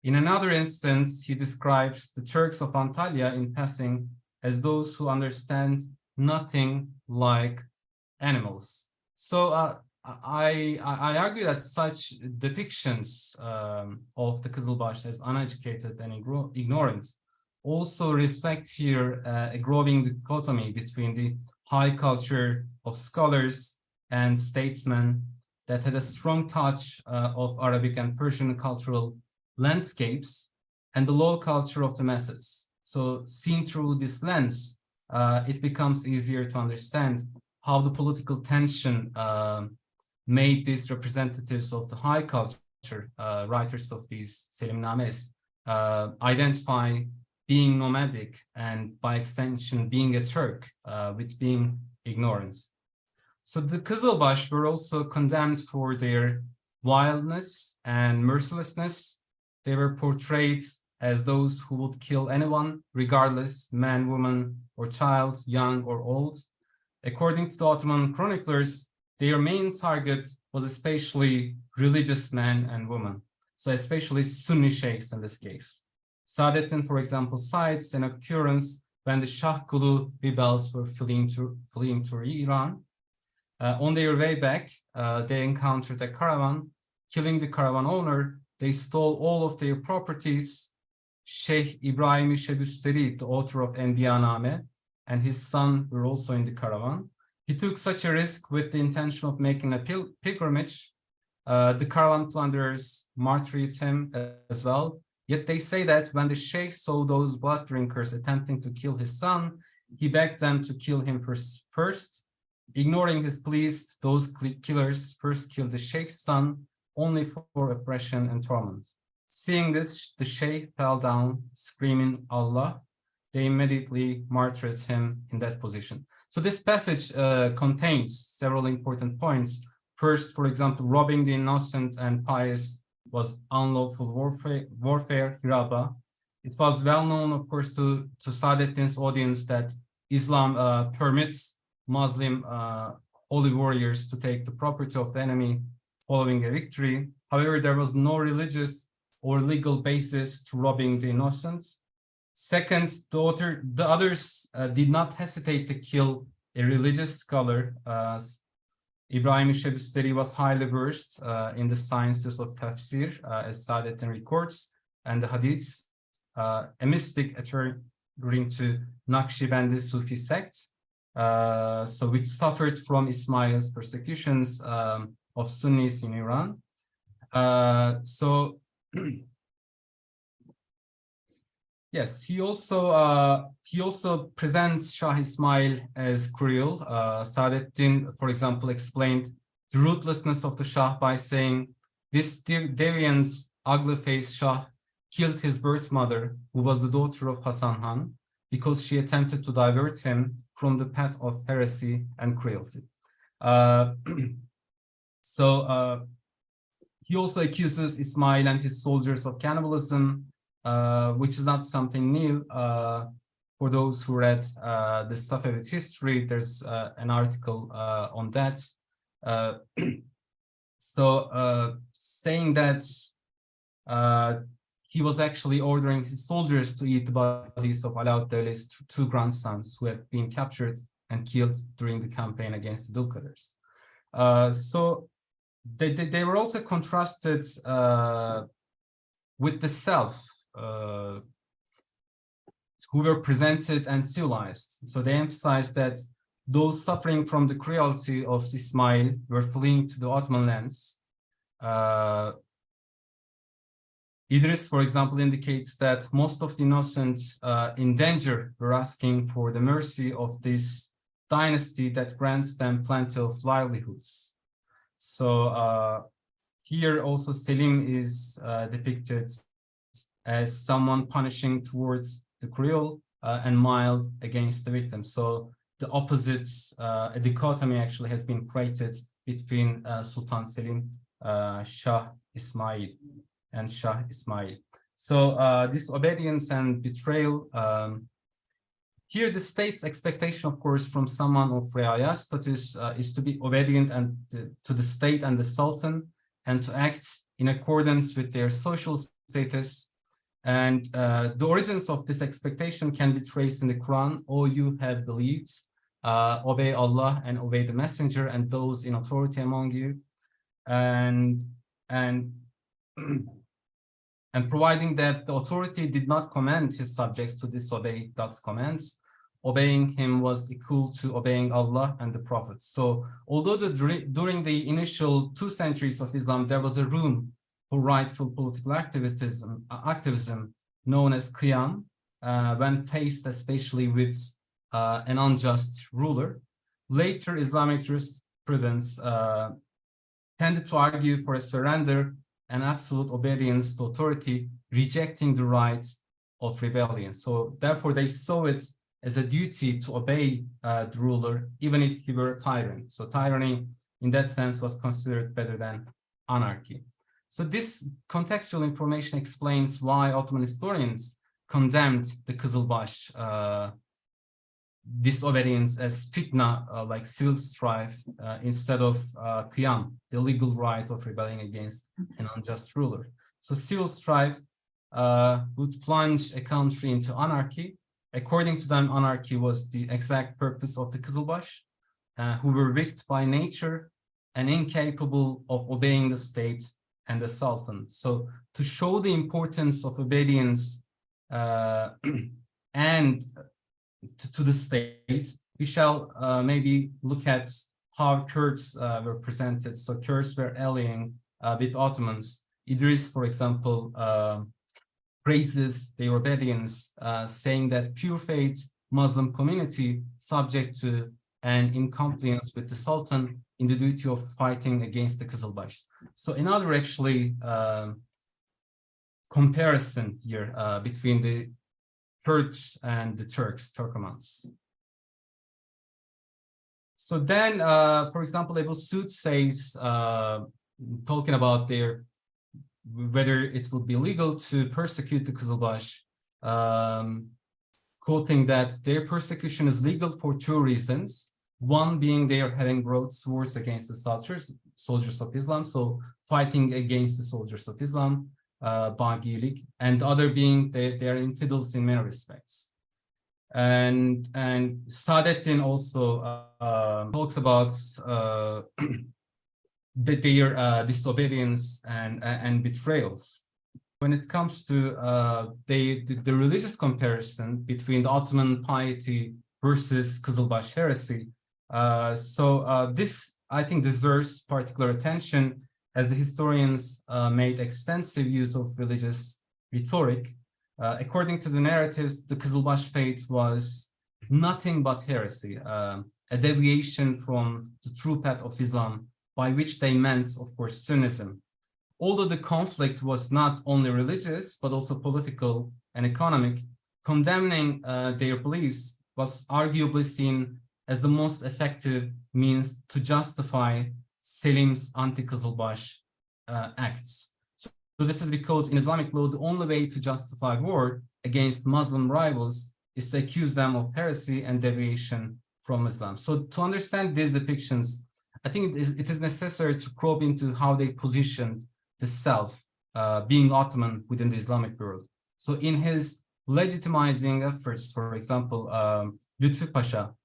In another instance, he describes the Turks of Antalya in passing as those who understand nothing like animals. So I argue that such depictions of the Qizilbash as uneducated and ignorant also reflect here a growing dichotomy between the high culture of scholars and statesmen that had a strong touch of Arabic and Persian cultural landscapes and the low culture of the masses. So seen through this lens, it becomes easier to understand how the political tension made these representatives of the high culture, writers of these Selimnames, identify being nomadic and by extension being a Turk with being ignorant. So the Qizilbash were also condemned for their wildness and mercilessness. They were portrayed as those who would kill anyone, regardless, man, woman, or child, young or old. According to the Ottoman chroniclers, their main target was especially religious men and women, so especially Sunni sheikhs in this case. Saadettin, for example, cites an occurrence when the Shahkulu rebels were fleeing to Iran. On their way back, they encountered a caravan. Killing the caravan owner, they stole all of their properties. Sheikh Ibrahim Shebüsteri, the author of Enbiyaname, and his son were also in the caravan. He took such a risk with the intention of making a pilgrimage. The caravan plunderers martyred him as well. Yet they say that when the sheikh saw those blood drinkers attempting to kill his son, he begged them to kill him first. Ignoring his pleas, those killers first killed the sheikh's son only for oppression and torment. Seeing this, the sheikh fell down, screaming Allah. They immediately martyred him in that position. So this passage contains several important points. First, for example, robbing the innocent and pious was unlawful warfare, hiraba. It was well known, of course, to Saadettin's audience that Islam permits Muslim holy warriors to take the property of the enemy following a victory. However, there was no religious or legal basis to robbing the innocent. Second, the others did not hesitate to kill a religious scholar. Ibrahim Shebüsteri was highly versed in the sciences of tafsir, as Saadettin records, and the hadiths, a mystic adhering to Naqshbandi Sufi sect, so which suffered from Ismail's persecutions of Sunnis in Iran. Yes, he also presents Shah Ismail as cruel. Saadettin, for example, explained the ruthlessness of the Shah by saying, this deviant, ugly-faced Shah killed his birth mother, who was the daughter of Hasan Han, because she attempted to divert him from the path of heresy and cruelty. He also accuses Ismail and his soldiers of cannibalism, which is not something new. For those who read the Safavid history, there's an article on that. Saying that he was actually ordering his soldiers to eat the bodies of Alaaddin's two grandsons who had been captured and killed during the campaign against the Dulkaders. They were also contrasted with the self, who were presented and civilized. So they emphasized that those suffering from the cruelty of Ismail were fleeing to the Ottoman lands. Idris, for example, indicates that most of the innocent in danger were asking for the mercy of this dynasty that grants them plenty of livelihoods. So here also Selim is depicted as someone punishing towards the cruel and mild against the victim. So the opposites, a dichotomy actually has been created between Sultan Selim, Shah Ismail, and Shah Ismail. So this obedience and betrayal, here the state's expectation, of course, from someone of Reaya status is to be obedient and to the state and the Sultan, and to act in accordance with their social status. And the origins of this expectation can be traced in the Quran. "O you have believed, obey Allah and obey the messenger and those in authority among you." And providing that the authority did not command his subjects to disobey God's commands, obeying him was equal to obeying Allah and the prophets. So although during the initial 2 centuries of Islam, there was a room for rightful political activism known as qiyam, when faced especially with an unjust ruler, later Islamic jurisprudence tended to argue for a surrender and absolute obedience to authority, rejecting the rights of rebellion. So therefore they saw it as a duty to obey the ruler, even if he were a tyrant. So tyranny in that sense was considered better than anarchy. So this contextual information explains why Ottoman historians condemned the Qizilbash disobedience as fitna, like civil strife, instead of qiyam, the legal right of rebelling against an unjust ruler. So civil strife would plunge a country into anarchy. According to them, anarchy was the exact purpose of the Qizilbash, who were wicked by nature and incapable of obeying the state and the Sultan. So to show the importance of obedience and to the state, we shall maybe look at how Kurds were presented. So Kurds were allying with Ottomans. Idris, for example, praises their obedience, saying that pure faith Muslim community subject to and in compliance with the Sultan in the duty of fighting against the Qizilbash. So another actually comparison here between the Kurds and the Turkomans. So then, for example, Ebu Suud says, talking about their whether it would be legal to persecute the Qizilbash, quoting that their persecution is legal for 2 reasons. One being they are having brought swords against the soldiers of Islam, so fighting against the soldiers of Islam, Bagilik, and the other being they are infidels in many respects. And Saadettin also talks about their disobedience and betrayals. When it comes to the religious comparison between the Ottoman piety versus Qizilbash heresy, this I think deserves particular attention, as the historians made extensive use of religious rhetoric. According to the narratives, the Qizilbash faith was nothing but heresy, a deviation from the true path of Islam, by which they meant, of course, Sunnism. Although the conflict was not only religious, but also political and economic, condemning their beliefs was arguably seen as the most effective means to justify Selim's anti-Qizilbash acts. So this is because in Islamic law, the only way to justify war against Muslim rivals is to accuse them of heresy and deviation from Islam. So to understand these depictions, I think it is necessary to probe into how they positioned the self, being Ottoman within the Islamic world. So in his legitimizing efforts, for example, Lütfü Pasha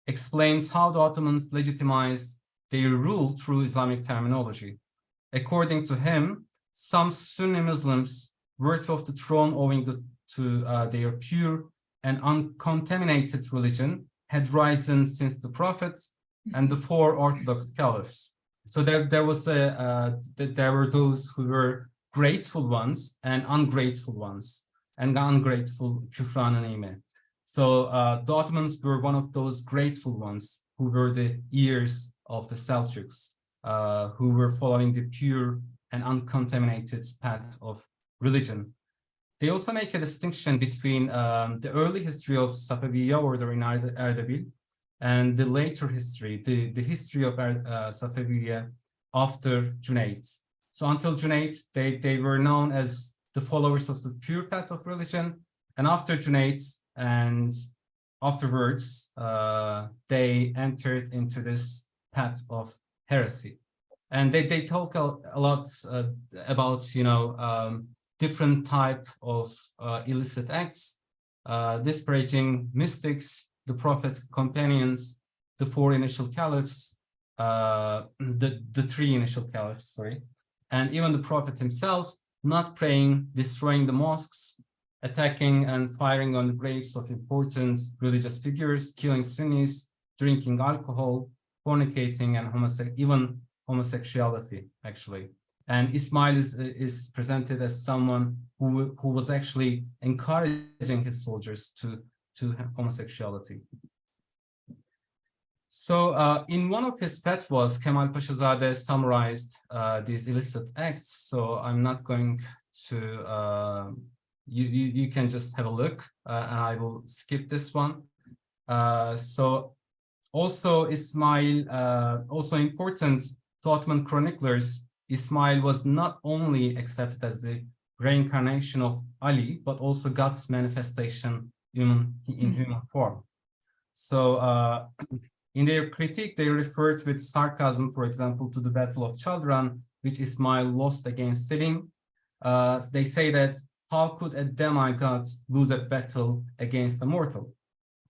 explains how the Ottomans legitimized their rule through Islamic terminology. According to him, some Sunni Muslims worthy of the throne owing to their pure and uncontaminated religion had risen since the prophets and the 4 Orthodox caliphs. So there were those who were grateful ones and ungrateful ones, and ungrateful küfran nime. So the Ottomans were one of those grateful ones who were the ears of the Seljuks, who were following the pure and uncontaminated path of religion. They also make a distinction between the early history of Safaviya order in Ardabil and the later history, the history of Safaviya after Junayd. So until Junayd, they were known as the followers of the pure path of religion, and after Junayd and afterwards, they entered into this path of heresy. And they talk a lot about, you know, different type of illicit acts, disparaging mystics, the prophet's companions, the four initial caliphs, the three initial caliphs, sorry, and even the prophet himself, not praying, destroying the mosques, attacking and firing on the graves of important religious figures, killing Sunnis, drinking alcohol, fornicating, and even homosexuality, actually. And Ismail is presented as someone who was actually encouraging his soldiers to have homosexuality. So in one of his fatwas, Kemal Paşazade summarized these illicit acts. So I'm not going to, you can just have a look, and I will skip this one. So also Ismail, also important to Ottoman chroniclers, Ismail was not only accepted as the reincarnation of Ali, but also God's manifestation in human form. So in their critique, they referred with sarcasm, for example, to the Battle of Chaldiran, which Ismail lost against Selim. They say that, how could a demigod lose a battle against a mortal?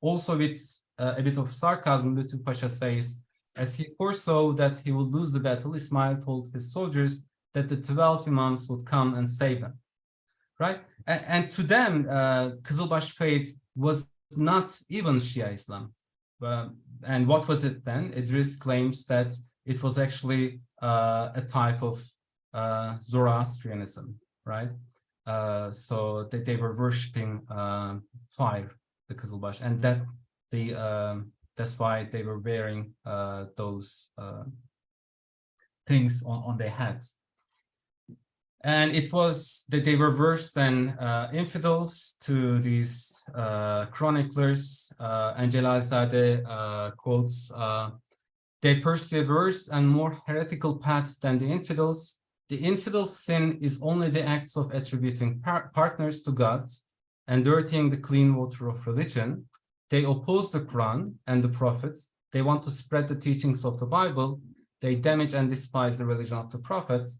Also with a bit of sarcasm, Lütfü Pasha says, as he foresaw that he would lose the battle, Ismail told his soldiers that the 12 imams would come and save them, right? And to them, Qizilbash faith was not even Shia Islam. And what was it then? Idris claims that it was actually a type of Zoroastrianism, right? So they were worshipping fire, the Qizilbash, and that that's why they were wearing those things on their heads. And it was that they were worse than infidels to these chroniclers. And Celalzade quotes, they pursue a worse and more heretical path than the infidels. The infidel's sin is only the acts of attributing partners to God and dirtying the clean water of religion. They oppose the Quran and the prophets. They want to spread the teachings of the Bible. They damage and despise the religion of the prophet.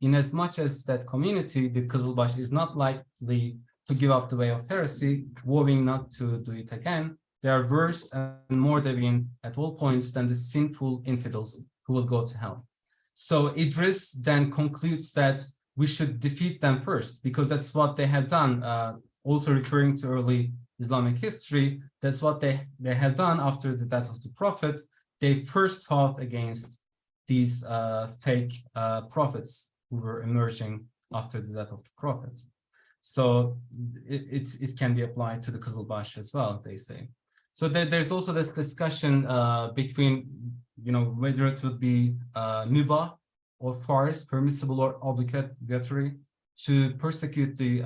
Inasmuch as that community, the Qizilbash, is not likely to give up the way of heresy, vowing not to do it again, they are worse and more deviant at all points than the sinful infidels who will go to hell. So Idris then concludes that we should defeat them first, because that's what they have done, also referring to early Islamic history. That's what they had done after the death of the prophet. They first fought against these fake prophets who were emerging after the death of the prophet. So it can be applied to the Qizilbash as well, they say. So there's also this discussion between, you know, whether it would be mubah or farz, permissible or obligatory, to persecute the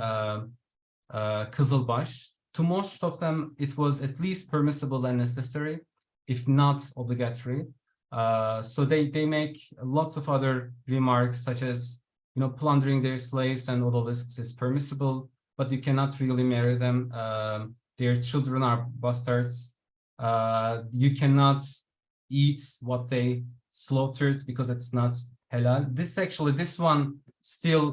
Qizilbash. To most of them, it was at least permissible and necessary, if not obligatory. So they make lots of other remarks, such as, you know, plundering their slaves and obelisks is permissible, but you cannot really marry them. Their children are bastards. You cannot eat what they slaughtered because it's not halal. This one still,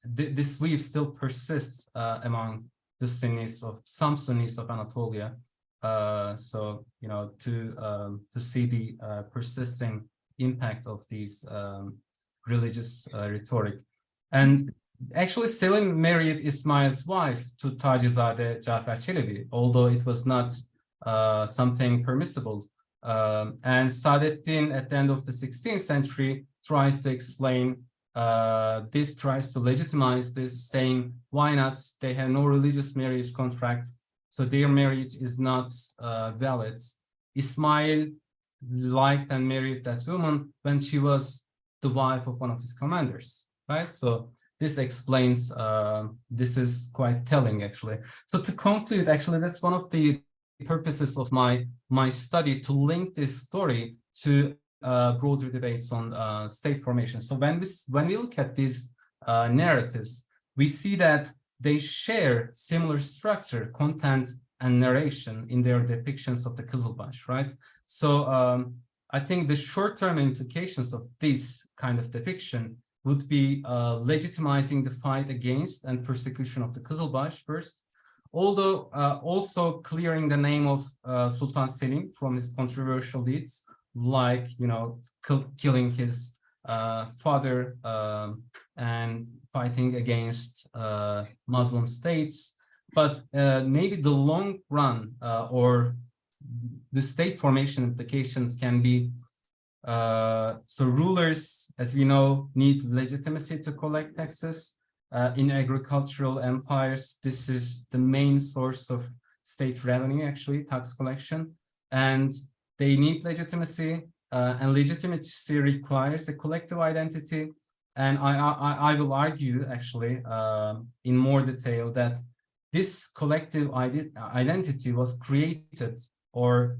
this weave still persists among the Sunnis of some Sunnis of Anatolia. So, you know, to see the persisting impact of these religious rhetoric. And actually Selim married Ismail's wife to Tacizade Cafer Çelebi, although it was not something permissible. And Saadettin at the end of the 16th century tries to explain this tries to legitimize this, saying, why not? They have no religious marriage contract, so their marriage is not valid. Ismail liked and married that woman when she was the wife of one of his commanders, right? So this explains, this is quite telling, actually. So to conclude, actually, that's one of the purposes of my study, to link this story to broader debates on state formation. So when we look at these narratives, we see that they share similar structure, content, and narration in their depictions of the Qizilbash, right? So I think the short-term implications of this kind of depiction would be legitimizing the fight against and persecution of the Qizilbash first, although also clearing the name of Sultan Selim from his controversial deeds, like, you know, killing his father and fighting against Muslim states. But maybe the long run or the state formation implications can be, so rulers, as we know, need legitimacy to collect taxes. In agricultural empires, this is the main source of state revenue, actually, tax collection. And they need legitimacy, and legitimacy requires the collective identity. And I will argue, actually, in more detail, that this collective identity was created, or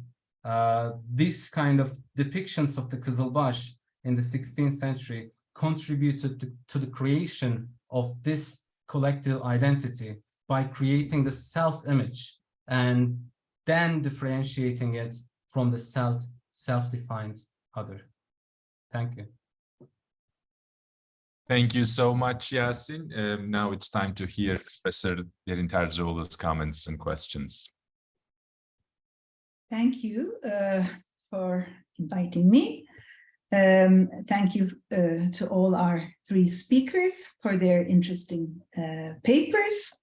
this kind of depictions of the Qizilbash in the 16th century contributed to the creation of this collective identity by creating the self-image and then differentiating it from the self-defined other. Thank you. Thank you so much, Yasin. Now it's time to hear Professor Derin Terzioğlu's comments and questions. Thank you for inviting me. Thank you to all our three speakers for their interesting papers.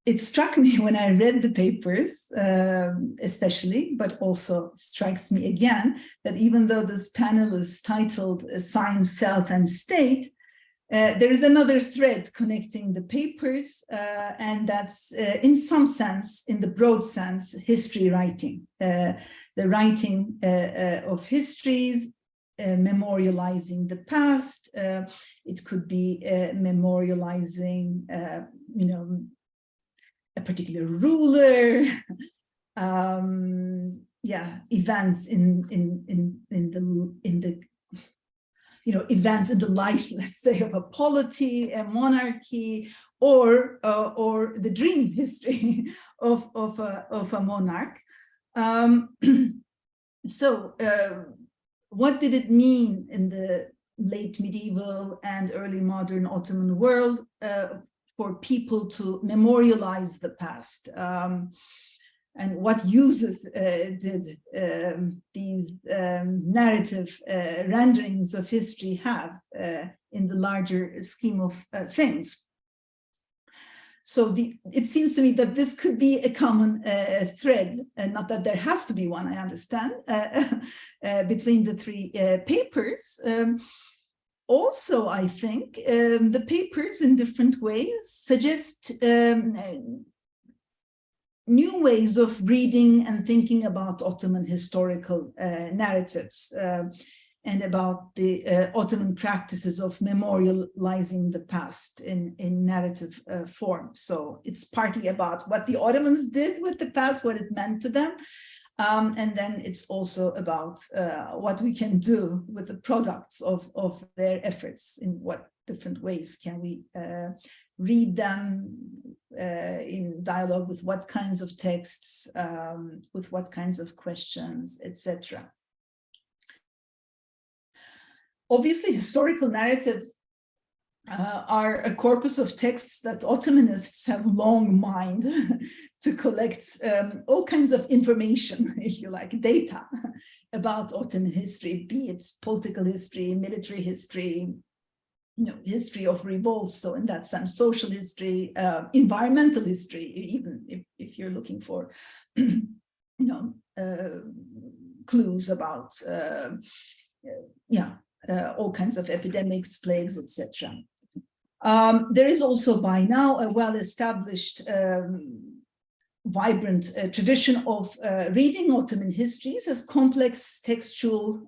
It struck me when I read the papers, especially, but also strikes me again, that even though this panel is titled Science, Self, and State, there is another thread connecting the papers, and that's, in some sense, in the broad sense, history writing. The writing of histories, memorializing the past. It could be memorializing, you know, a particular ruler, events in the you know, events in the life, let's say, of a polity, a monarchy, or the dream history of a monarch. So what did it mean in the late medieval and early modern Ottoman world for people to memorialize the past? And what uses did these narrative renderings of history have in the larger scheme of things? So it seems to me that this could be a common thread, and not that there has to be one, I understand, between the three papers. Also, I think the papers in different ways suggest new ways of reading and thinking about Ottoman historical narratives and about the Ottoman practices of memorializing the past in narrative form. So it's partly about what the Ottomans did with the past, what it meant to them. And then it's also about what we can do with the products of their efforts. In what different ways can we read them in dialogue with what kinds of texts, with what kinds of questions, etc. Obviously, historical narratives are a corpus of texts that Ottomanists have long mined to collect all kinds of information, if you like, data about Ottoman history, be it political history, military history, you know, history of revolts. So in that sense, social history, environmental history, even if you're looking for, you know, clues about, all kinds of epidemics, plagues, etc. There is also by now a well-established, vibrant tradition of reading Ottoman histories as complex textual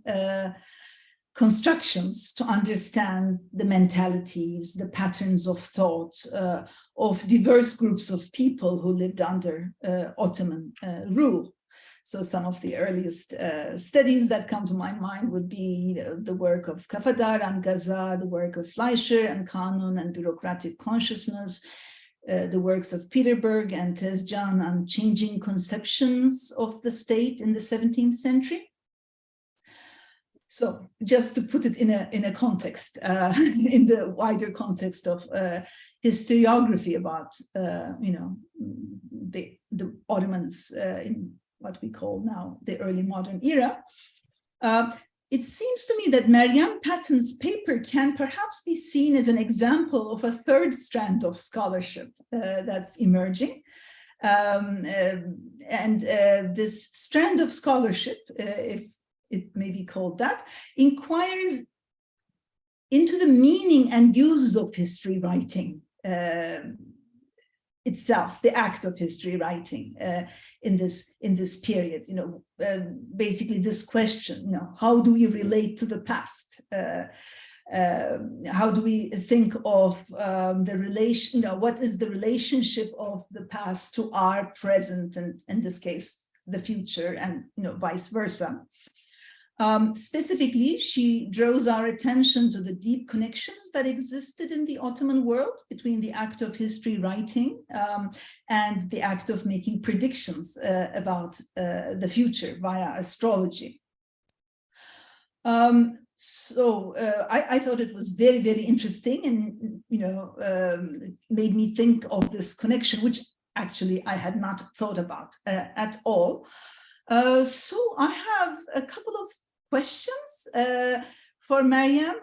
constructions to understand the mentalities, the patterns of thought of diverse groups of people who lived under Ottoman rule. So some of the earliest studies that come to my mind would be the work of Kafadar and Gaza, the work of Fleischer and Kanun and bureaucratic consciousness, the works of Peterberg and Tezcan on changing conceptions of the state in the 17th century. So just to put it in a context, in the wider context of historiography about, the Ottomans in what we call now the early modern era, it seems to me that Maryam Patton's paper can perhaps be seen as an example of a third strand of scholarship that's emerging. This strand of scholarship, if it may be called that, inquires into the meaning and uses of history writing itself, the act of history writing in this period. Basically this question, how do we relate to the past? How do we think of the relation? What is the relationship of the past to our present, and in this case, the future, and vice versa? Specifically, she draws our attention to the deep connections that existed in the Ottoman world between the act of history writing and the act of making predictions about the future via astrology. I thought it was very, very interesting, and made me think of this connection, which actually I had not thought about at all. So I have a couple of questions for Maryam.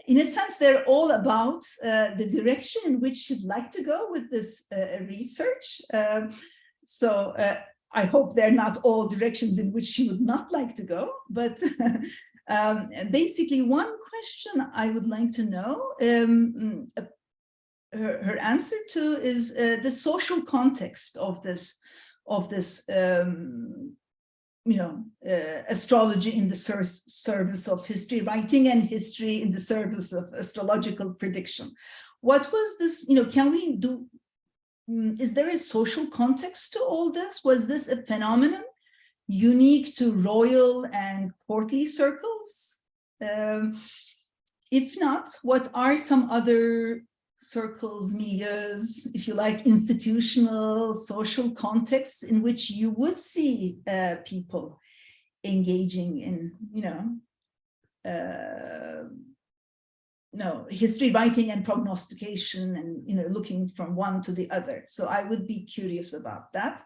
In a sense, they're all about the direction in which she'd like to go with this research. So I hope they're not all directions in which she would not like to go, but basically one question I would like to know her answer to is the social context of this astrology in the service of history writing and history in the service of astrological prediction. What was this, can we do, is there a social context to all this? Was this a phenomenon unique to royal and courtly circles? If not, what are some other circles, milieus, if you like, institutional, social contexts in which you would see people engaging in, history writing and prognostication, and looking from one to the other. So I would be curious about that.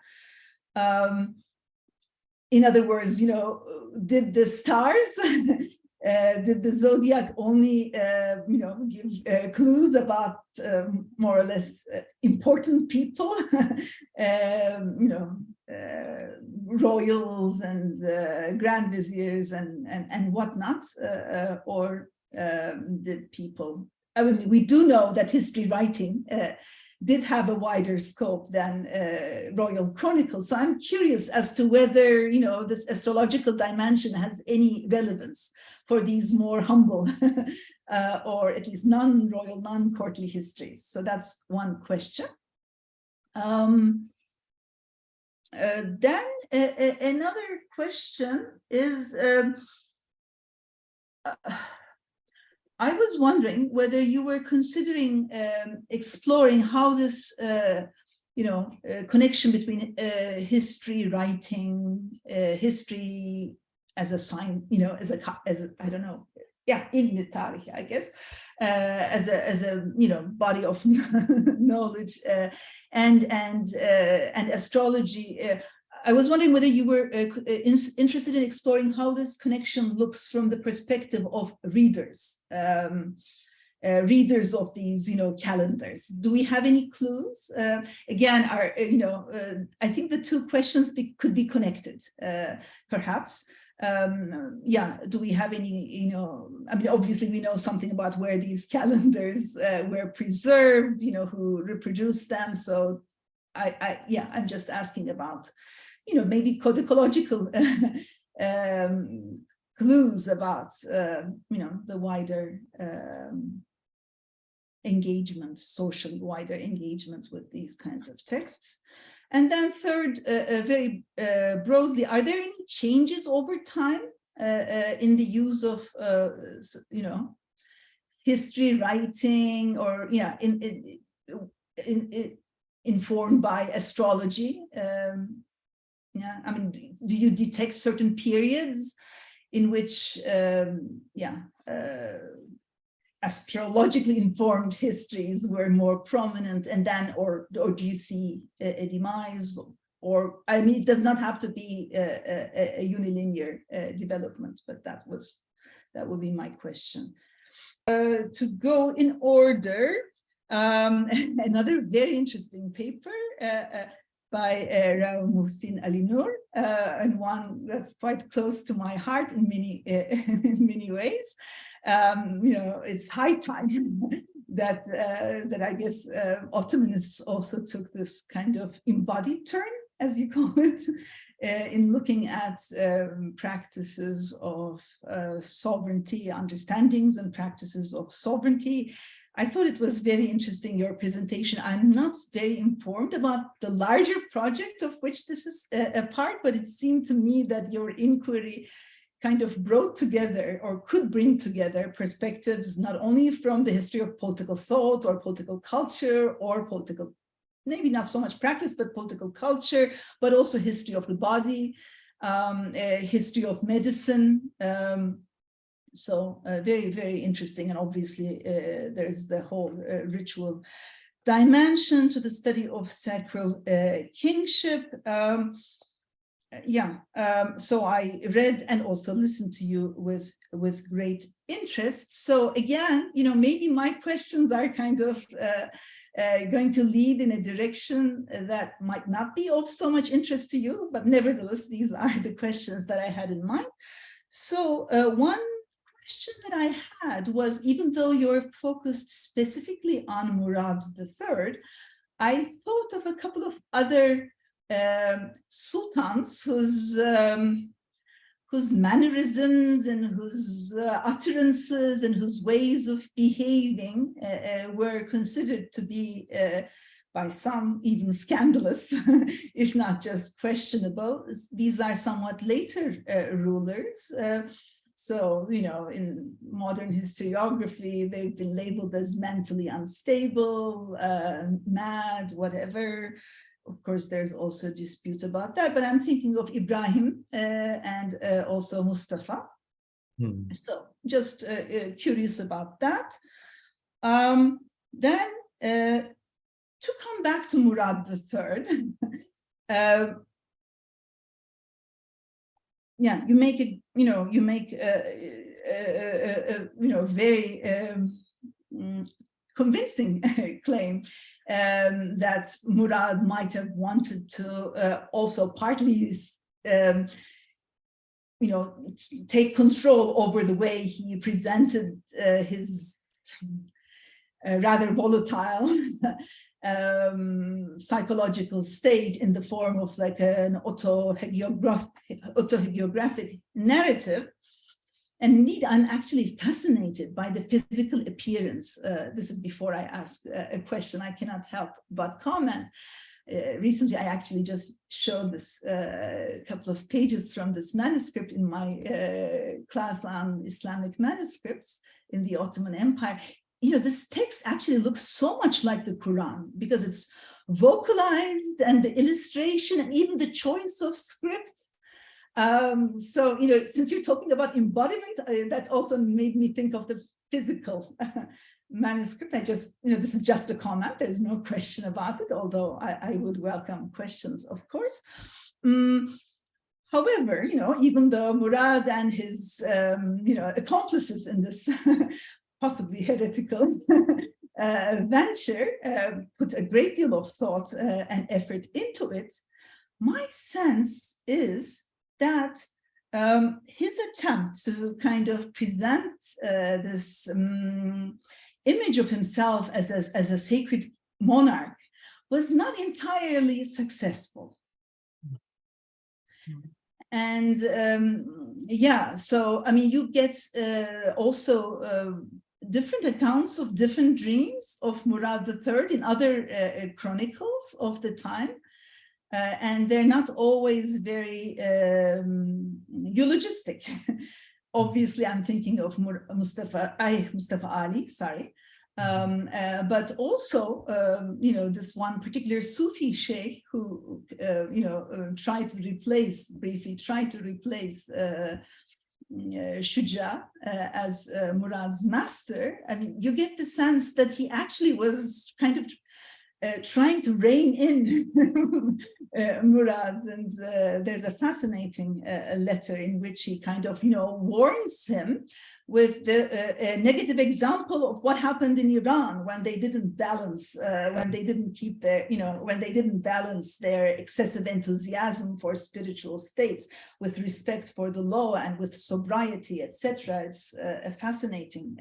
In other words, did the stars did the zodiac only, give clues about more or less important people, royals and grand viziers and whatnot, or did people? I mean, we do know that history writing did have a wider scope than royal chronicles. So I'm curious as to whether, this astrological dimension has any relevance for these more humble or at least non-royal, non-courtly histories. So that's one question. Then another question is, I was wondering whether you were considering exploring how this, connection between history writing, history as a sign, as a I don't know, ilmi tarih, I guess, as a body of knowledge, and astrology. I was wondering whether you were interested in exploring how this connection looks from the perspective of readers, readers of these, calendars. Do we have any clues? Again, I think the two questions could be connected, perhaps. Yeah, do we have any, I mean, obviously we know something about where these calendars were preserved, who reproduced them. So I'm just asking about, maybe codicological clues about, the wider engagement, social wider engagement with these kinds of texts. And then third, very broadly, are there any changes over time in the use of, history writing, or informed by astrology? Yeah, I mean, do you detect certain periods in which, astrologically informed histories were more prominent, and then, or do you see a demise? Or, I mean, it does not have to be a unilinear development, but that would be my question. To go in order, another very interesting paper by Mohsin Ali Noor, and one that's quite close to my heart in many ways. It's high time that I guess Ottomanists also took this kind of embodied turn, as you call it, in looking at practices of sovereignty, understandings and practices of sovereignty. I thought it was very interesting, your presentation. I'm not very informed about the larger project of which this is a part, but it seemed to me that your inquiry kind of brought together, or could bring together, perspectives not only from the history of political thought or political culture, or political, maybe not so much practice, but political culture, but also history of the body, history of medicine. So very, very interesting. And obviously there's the whole ritual dimension to the study of sacral kingship. So I read and also listened to you with great interest. So again, maybe my questions are kind of going to lead in a direction that might not be of so much interest to you, but nevertheless, these are the questions that I had in mind. So one question that I had was, even though you're focused specifically on Murad III, I thought of a couple of other sultans whose mannerisms and whose utterances and whose ways of behaving were considered to be by some even scandalous, if not just questionable. These are somewhat later rulers. So, in modern historiography, they've been labeled as mentally unstable, mad, whatever. Of course, there's also a dispute about that, but I'm thinking of Ibrahim and also Mustafa. So just curious about that. Then to come back to Murad III, you make a, very convincing claim that Murad might have wanted to also partly, take control over the way he presented his rather volatile psychological state in the form of like an autohagiographic narrative. And indeed, I'm actually fascinated by the physical appearance. This is before I ask a question, I cannot help but comment. Recently, I actually just showed this couple of pages from this manuscript in my class on Islamic manuscripts in the Ottoman Empire. This text actually looks so much like the Quran because it's vocalized, and the illustration and even the choice of script. So, since you're talking about embodiment, that also made me think of the physical manuscript. I just, this is just a comment. There's no question about it, although I would welcome questions, of course. However, even though Murad and his, accomplices in this possibly heretical venture put a great deal of thought and effort into it, my sense is that his attempt to kind of present this image of himself as a sacred monarch was not entirely successful. And yeah, so I mean, you get also different accounts of different dreams of Murad III in other chronicles of the time. And they're not always very eulogistic. Obviously, I'm thinking of Mustafa Ali, sorry. But also, you know, this one particular Sufi sheikh who, you know, briefly tried to replace Shuja as Murad's master. I mean, you get the sense that he actually was kind of trying to rein in Murad, and there's a fascinating letter in which he kind of, you know, warns him with the negative example of what happened in Iran when they didn't balance, when they didn't keep their, you know, when they didn't balance their excessive enthusiasm for spiritual states with respect for the law and with sobriety, etc. It's a fascinating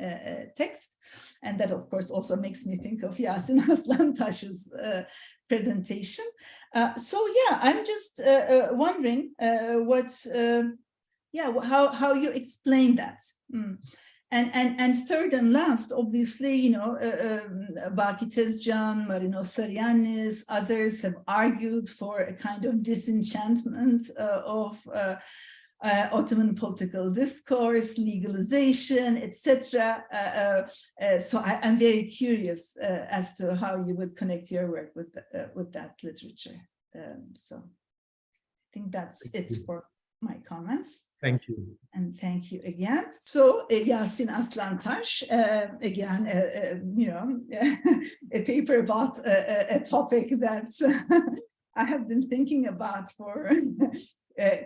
text. And that, of course, also makes me think of Yasin Arslantaş's presentation. So yeah, I'm just wondering how you explain that. And third and last, obviously, you know, Baki Tezcan, Marino Saryanis, others have argued for a kind of disenchantment of Ottoman political discourse, legalization, etc. So I'm very curious as to how you would connect your work with that literature. So I think that's it for my comments. Thank you. And thank you again. So Yasin Arslantaş, again, you know, a paper about a topic that I have been thinking about for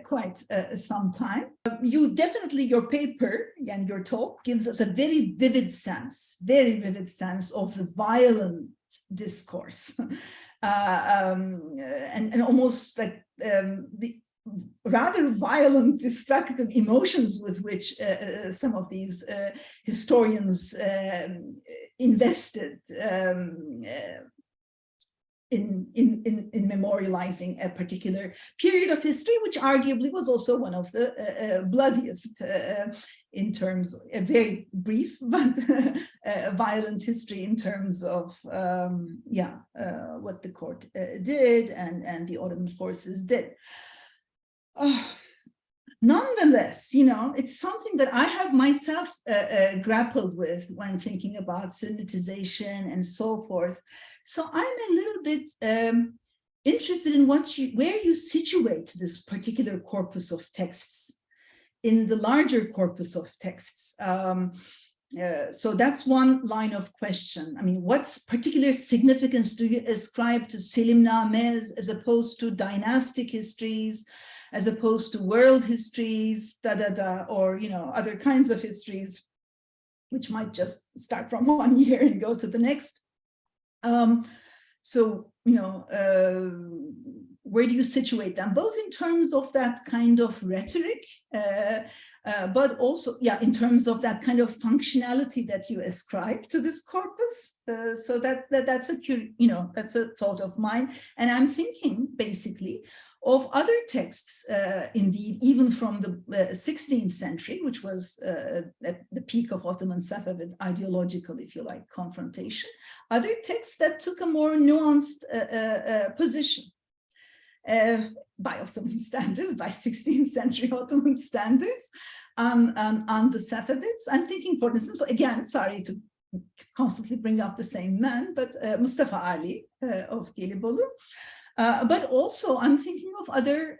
quite some time. You definitely, your paper and your talk gives us a very vivid sense of the violent discourse and almost like the rather violent, destructive emotions with which some of these historians invested in memorializing a particular period of history, which arguably was also one of the bloodiest in terms, a very brief but violent history in terms of what the court did and the Ottoman forces did. Nonetheless, you know, it's something that I have myself grappled with when thinking about Sunnitization and so forth. So I'm a little bit interested in where you situate this particular corpus of texts in the larger corpus of texts. So that's one line of question. I mean, what's particular significance do you ascribe to Selimnames as opposed to dynastic histories, as opposed to world histories, or, you know, other kinds of histories, which might just start from one year and go to the next. So, you know, where do you situate them, both in terms of that kind of rhetoric, but also, yeah, in terms of that kind of functionality that you ascribe to this corpus? So that's that's a thought of mine, and I'm thinking basically of other texts, indeed, even from the 16th century, which was at the peak of Ottoman Safavid ideological, if you like, confrontation, other texts that took a more nuanced position by Ottoman standards, by 16th century Ottoman standards on the Safavids. I'm thinking, for instance, so again, sorry to constantly bring up the same man, but Mustafa Ali of Gelibolu. But also, I'm thinking of other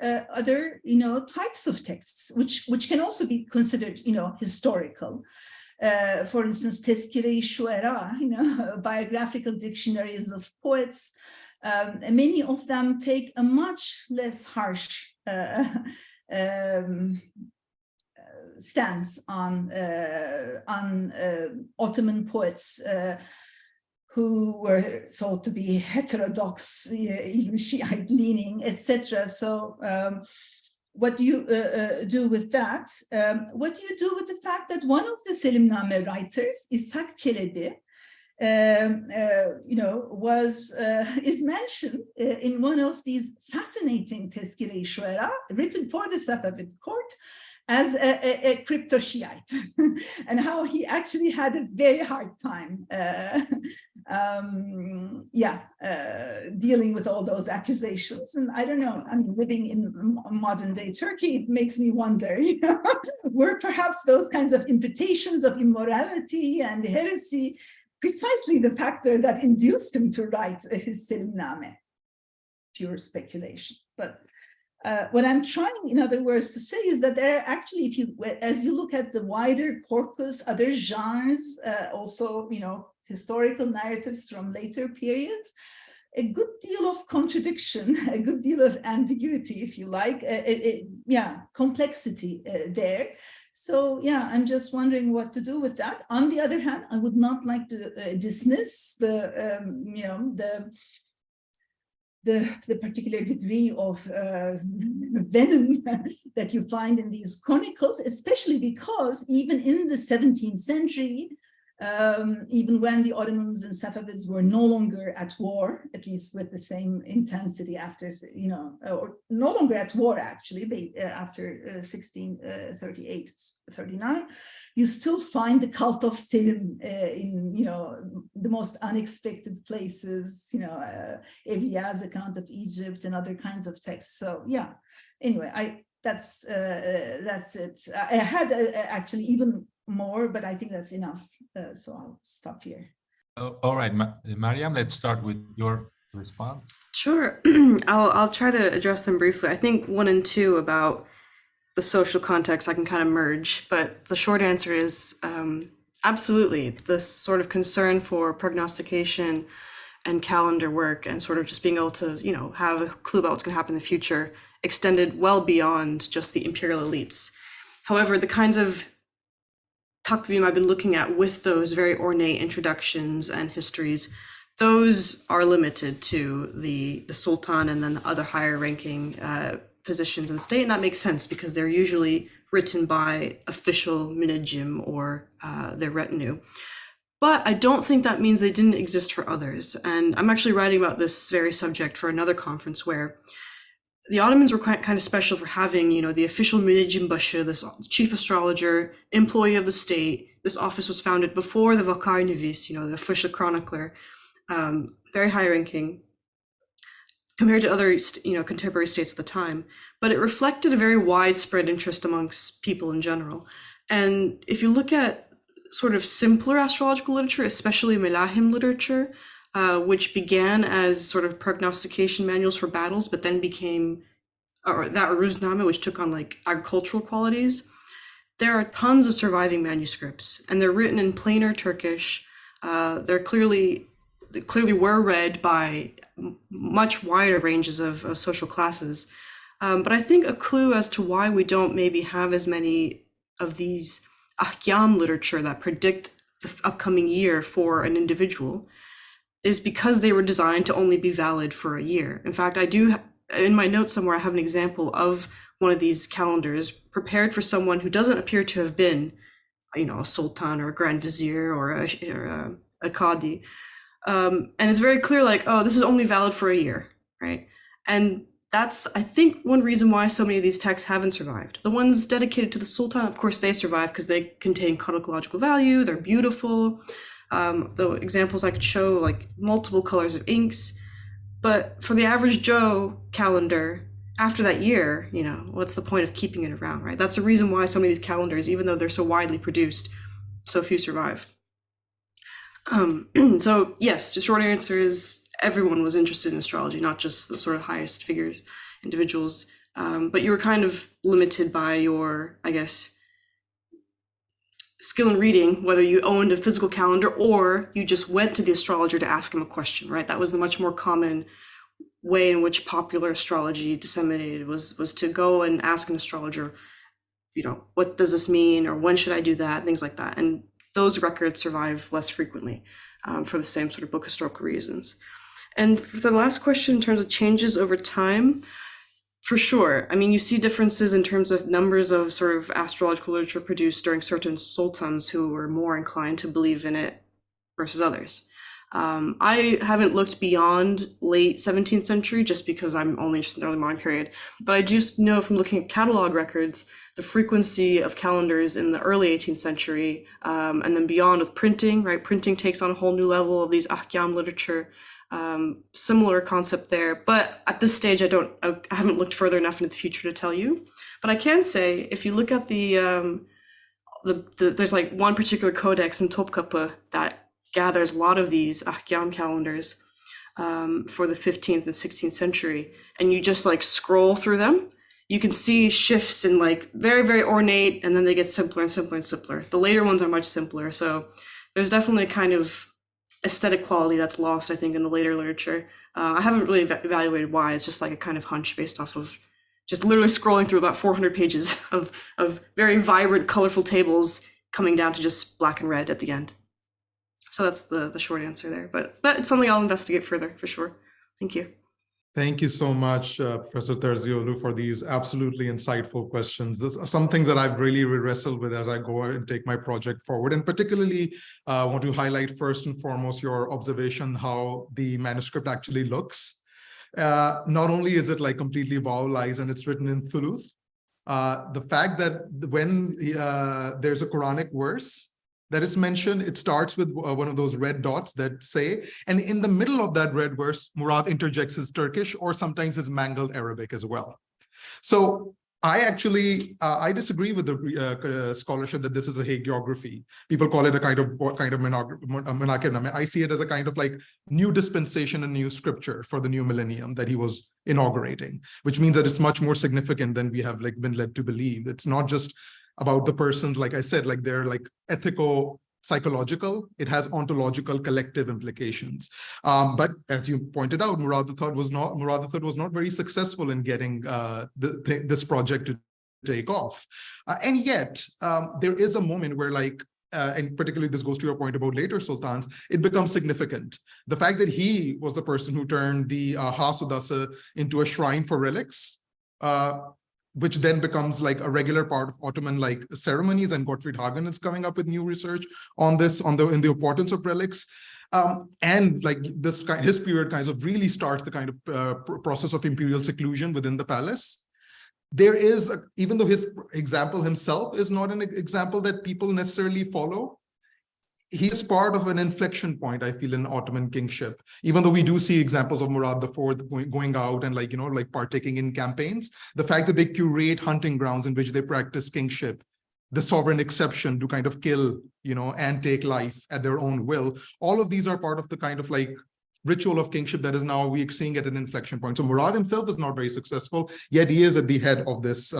types of texts which can also be considered historical. For instance, Tezkire-i Shuera, biographical dictionaries of poets. Many of them take a much less harsh stance on Ottoman poets who were thought to be heterodox, even Shiite leaning, etc. So what do you do with that? What do you do with the fact that one of the Selimname writers, İshak Çelebi, is mentioned in one of these fascinating Tezkire-i Şuara written for the Safavid court as a crypto-Shiite, and how he actually had a very hard time dealing with all those accusations. And I don't know, I'm living in modern day Turkey, it makes me wonder, were perhaps those kinds of imputations of immorality and heresy precisely the factor that induced him to write his Selimname? Pure speculation. But what I'm trying, in other words, to say is that there are actually, as you look at the wider corpus, other genres, also, historical narratives from later periods, a good deal of contradiction, a good deal of ambiguity, if you like, complexity there. So yeah, I'm just wondering what to do with that. On the other hand, I would not like to dismiss the particular degree of venom that you find in these chronicles, especially because even in the 17th century, even when the Ottomans and Safavids were no longer at war, at least with the same intensity after, or no longer at war actually, after 1638-39, you still find the cult of Selim in, the most unexpected places, Evliya's account of Egypt and other kinds of texts. So yeah, anyway, that's it. I had actually even more, but I think that's enough. So I'll stop here. All right, Maryam, let's start with your response. Sure. I'll try to address them briefly. I think 1 and 2 about the social context I can kind of merge, but the short answer is absolutely. This sort of concern for prognostication and calendar work and sort of just being able to, have a clue about what's going to happen in the future extended well beyond just the imperial elites. However, the kinds of takvim I've been looking at with those very ornate introductions and histories, those are limited to the Sultan and then the other higher ranking positions in the state. And that makes sense because they're usually written by official minijim or their retinue. But I don't think that means they didn't exist for others. And I'm actually writing about this very subject for another conference where the Ottomans were kind of special for having, the official Munejim Başı, this chief astrologer, employee of the state. This office was founded before the Vakar Nevis, the official chronicler, very high ranking compared to other, contemporary states at the time. But it reflected a very widespread interest amongst people in general. And if you look at sort of simpler astrological literature, especially Melahim literature, which began as sort of prognostication manuals for battles, but then became, or that Ruzname, which took on like agricultural qualities. There are tons of surviving manuscripts, and they're written in plainer Turkish. They clearly were read by much wider ranges of social classes. But I think a clue as to why we don't maybe have as many of these ahkam literature that predict the upcoming year for an individual is because they were designed to only be valid for a year. In fact, I do, in my notes somewhere, I have an example of one of these calendars prepared for someone who doesn't appear to have been, a sultan or a grand vizier or a qadi. And it's very clear, like, oh, this is only valid for a year, right? And that's, I think, one reason why so many of these texts haven't survived. The ones dedicated to the sultan, of course, they survive because they contain chronological value, they're beautiful. The examples I could show, like multiple colors of inks, but for the average Joe calendar, after that year, what's the point of keeping it around, right? That's the reason why so many of these calendars, even though they're so widely produced, so few survive. So yes, the short answer is everyone was interested in astrology, not just the sort of highest figures, individuals, but you were kind of limited by your, I guess, skill in reading, whether you owned a physical calendar or you just went to the astrologer to ask him a question, right? That was the much more common way in which popular astrology disseminated was to go and ask an astrologer, what does this mean? Or when should I do that? Things like that. And those records survive less frequently for the same sort of book historical reasons. And for the last question, in terms of changes over time, For sure. I mean, you see differences in terms of numbers of sort of astrological literature produced during certain sultans who were more inclined to believe in it versus others. I haven't looked beyond late 17th century just because I'm only interested in the early modern period, but I just know from looking at catalog records, the frequency of calendars in the early 18th century, and then beyond with printing, right? Printing takes on a whole new level of these ahkam literature. Similar concept there, but at this stage, I haven't looked further enough into the future to tell you. But I can say, if you look at there's like one particular codex in Topkapı that gathers a lot of these ahkam calendars for the 15th and 16th century, and you just like scroll through them, you can see shifts in like very, very ornate, and then they get simpler and simpler and simpler. The later ones are much simpler, so there's definitely a kind of aesthetic quality that's lost, I think, in the later literature. I haven't really evaluated why. It's just like a kind of hunch based off of just literally scrolling through about 400 pages of very vibrant, colorful tables coming down to just black and red at the end. So that's the short answer there, but it's something I'll investigate further for sure. Thank you. Thank you so much, Professor Terzioğlu, for these absolutely insightful questions. There's some things that I've really wrestled with as I go and take my project forward. And particularly want to highlight first and foremost your observation how the manuscript actually looks. Not only is it like completely vowelized and it's written in thuluth, the fact that when there's a Quranic verse that it's mentioned, it starts with one of those red dots that say, and in the middle of that red verse, Murad interjects his Turkish or sometimes his mangled Arabic as well. So I actually, I disagree with the scholarship that this is a hagiography. People call it a kind of monarchism. I see it as a kind of like new dispensation and new scripture for the new millennium that he was inaugurating, which means that it's much more significant than we have like been led to believe. It's not just about the persons, like I said, like they're like ethical, psychological, it has ontological collective implications. But as you pointed out, Murad III was not very successful in getting this project to take off. And yet there is a moment where like, and particularly this goes to your point about later sultans, it becomes significant. The fact that he was the person who turned the Has Odası into a shrine for relics, which then becomes like a regular part of Ottoman like ceremonies, and Gottfried Hagen is coming up with new research on this, in the importance of relics. And like this his period kind of really starts the kind of process of imperial seclusion within the palace. There is, even though his example himself is not an example that people necessarily follow, he is part of an inflection point, I feel, in Ottoman kingship. Even though we do see examples of Murad IV going out and like, like partaking in campaigns, the fact that they curate hunting grounds in which they practice kingship, the sovereign exception to kind of kill, and take life at their own will, all of these are part of the kind of like ritual of kingship that is now we're seeing at an inflection point. So Murad himself is not very successful, yet he is at the head of this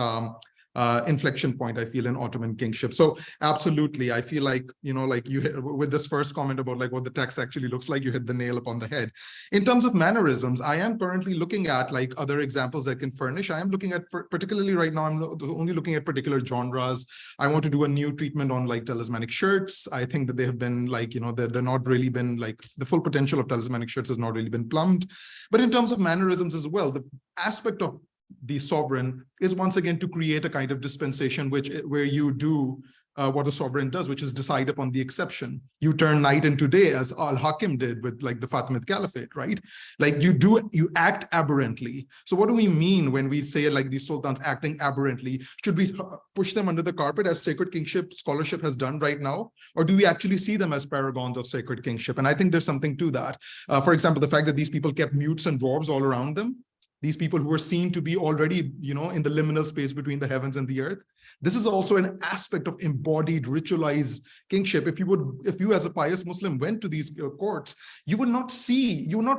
inflection point, I feel, in Ottoman kingship. So absolutely, I feel like, like you hit, with this first comment about like what the text actually looks like, you hit the nail upon the head. In terms of mannerisms, I am currently looking at like other examples that can furnish. I am looking at, particularly right now, I'm only looking at particular genres. I want to do a new treatment on like talismanic shirts. I think that they have been like, they're not really been like, the full potential of talismanic shirts has not really been plumbed. But in terms of mannerisms as well, the aspect of the sovereign is once again to create a kind of dispensation where you do what a sovereign does, which is decide upon the exception. You turn night into day, as Al-Hakim did with like the Fatimid Caliphate, right? Like you act aberrantly. So what do we mean when we say like these sultans acting aberrantly? Should we push them under the carpet as sacred kingship scholarship has done right now? Or do we actually see them as paragons of sacred kingship? And I think there's something to that. For example, the fact that these people kept mutes and dwarves all around them, these people who are seen to be already, in the liminal space between the heavens and the earth. This is also an aspect of embodied, ritualized kingship. If you as a pious Muslim went to these courts, you would not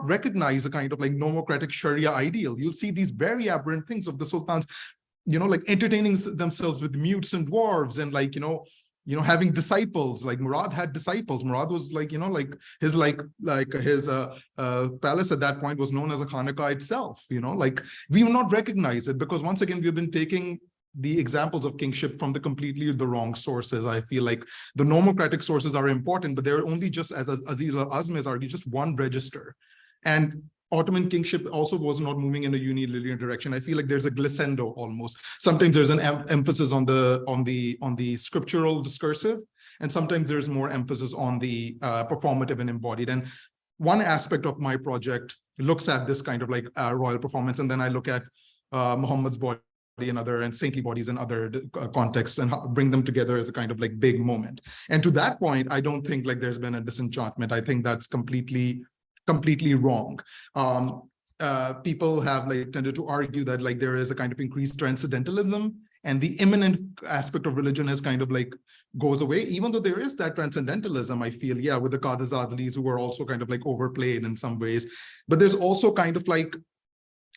recognize a kind of like nomocratic Sharia ideal. You'll see these very aberrant things of the sultans, like entertaining themselves with mutes and dwarves and like, having disciples. Like Murad had disciples. Murad was like, his palace at that point was known as a Khanaqah itself. Like we will not recognize it because once again we've been taking the examples of kingship from completely the wrong sources. I feel like the nomocratic sources are important, but they're only just, as Aziz al-Azmi has argued, just one register. And Ottoman kingship also was not moving in a unilinear direction. I feel like there's a glissando almost. Sometimes there's an emphasis on the scriptural discursive, and sometimes there's more emphasis on the performative and embodied. And one aspect of my project looks at this kind of like royal performance, and then I look at Muhammad's body and saintly bodies in other contexts and bring them together as a kind of like big moment. And to that point, I don't think like there's been a disenchantment. I think that's completely wrong. People have like tended to argue that like there is a kind of increased transcendentalism, and the immanent aspect of religion has kind of like goes away, even though there is that transcendentalism, I feel, yeah, with the Qadizadalis who were also kind of like overplayed in some ways. But there's also kind of like,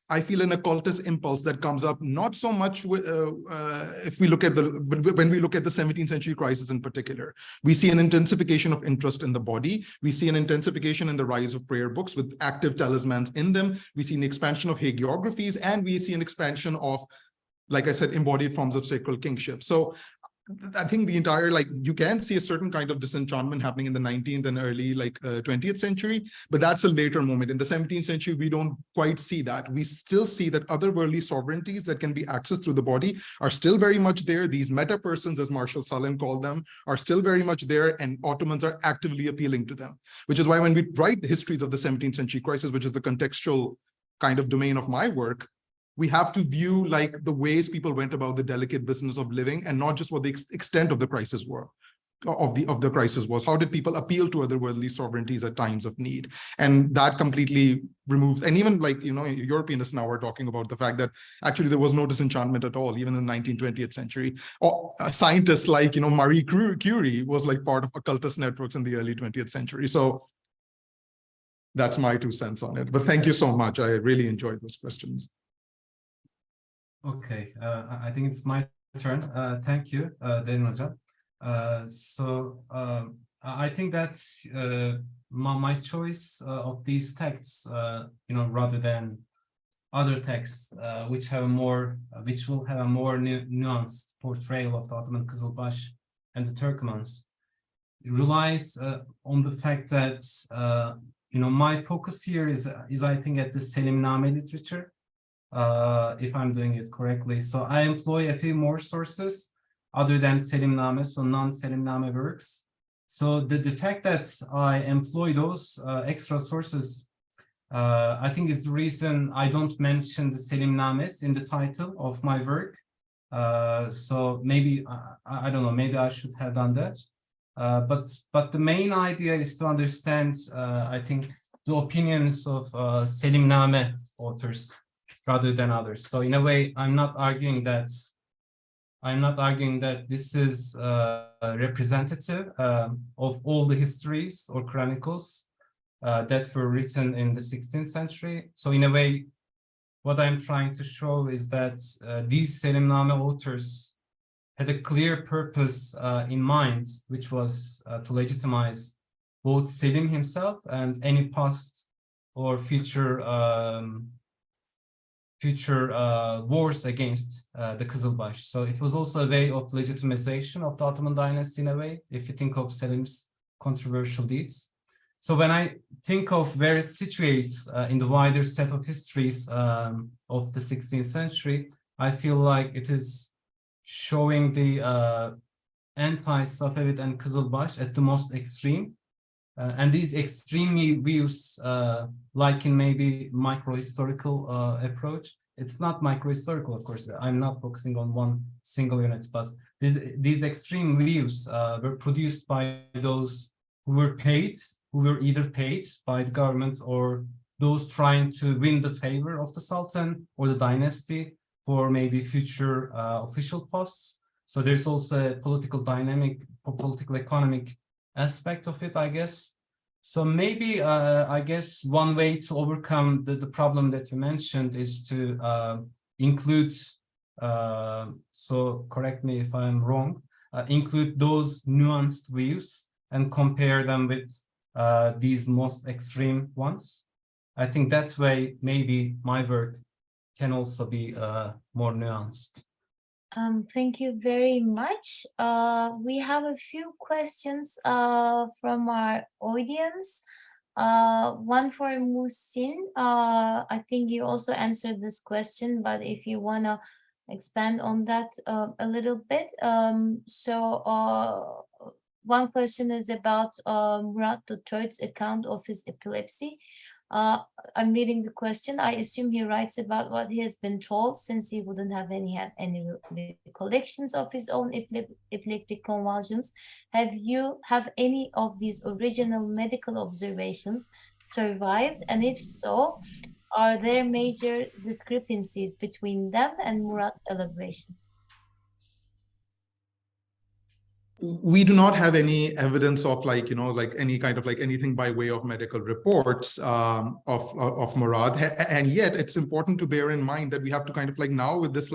I feel an occultist impulse that comes up, not so much with, if we look at when we look at the 17th century crisis in particular, we see an intensification of interest in the body. We see an intensification in the rise of prayer books with active talismans in them. We see an expansion of hagiographies, and we see an expansion of, like I said, embodied forms of sacral kingship. So I think the entire, like, you can see a certain kind of disenchantment happening in the 19th and early, like 20th century, but that's a later moment. In the 17th century, we don't quite see that. We still see that otherworldly sovereignties that can be accessed through the body are still very much there. These meta persons, as Marshall Salim called them, are still very much there, and Ottomans are actively appealing to them, which is why when we write histories of the 17th century crisis, which is the contextual kind of domain of my work, we have to view like the ways people went about the delicate business of living, and not just what the extent of the crisis were, of the crisis was. How did people appeal to otherworldly sovereignties at times of need? And that completely removes, and even like, you know, Europeanists now are talking about the fact that actually there was no disenchantment at all, even in the 19th, 20th century. Scientists like, you know, Marie Curie was like part of occultist networks in the early 20th century. So that's my 2 cents on it. But thank you so much. I really enjoyed those questions. Okay, I think it's my turn. Thank you, Derin Hocam. I think that my choice of these texts, you know, rather than other texts which will have a more nuanced portrayal of the Ottoman Qizilbash and the Turkomans, relies on the fact that you know, my focus here is I think at the Selimname literature. If I'm doing it correctly. So I employ a few more sources other than Selimname, so non-Selimname works. So the fact that I employ those extra sources, I think is the reason I don't mention the Selimnames in the title of my work. So maybe, I don't know, maybe I should have done that. But the main idea is to understand, I think, the opinions of Selimname authors rather than others. So in a way, I'm not arguing that this is representative of all the histories or chronicles that were written in the 16th century. So in a way, what I'm trying to show is that these Selimname authors had a clear purpose in mind, which was to legitimize both Selim himself and any past or future wars against the Qizilbash. So it was also a way of legitimization of the Ottoman dynasty in a way, if you think of Selim's controversial deeds. So when I think of where it situates in the wider set of histories of the 16th century, I feel like it is showing the anti-Safavid and Qizilbash at the most extreme. And these extreme views, like in maybe micro-historical approach, it's not micro-historical, of course, I'm not focusing on one single unit, but these extreme views were produced by those who were either paid by the government or those trying to win the favor of the Sultan or the dynasty for maybe future official posts. So there's also a political dynamic, political economic aspect of it, I guess. So maybe I guess one way to overcome the problem that you mentioned is to include, so correct me if I'm wrong, include those nuanced views and compare them with these most extreme ones. I think that way maybe my work can also be more nuanced. Thank you very much. We have a few questions from our audience. One for Mohsin. I think you also answered this question, but if you want to expand on that a little bit. One question is about Murad III's account of his epilepsy. I'm reading the question. I assume he writes about what he has been told, since he wouldn't have any recollections of his own epileptic convulsions. Have any of these original medical observations survived? And if so, are there major discrepancies between them and Murad's elaborations? We do not have any evidence of any kind of anything by way of medical reports of Murad. And yet it's important to bear in mind that we have to kind of now with this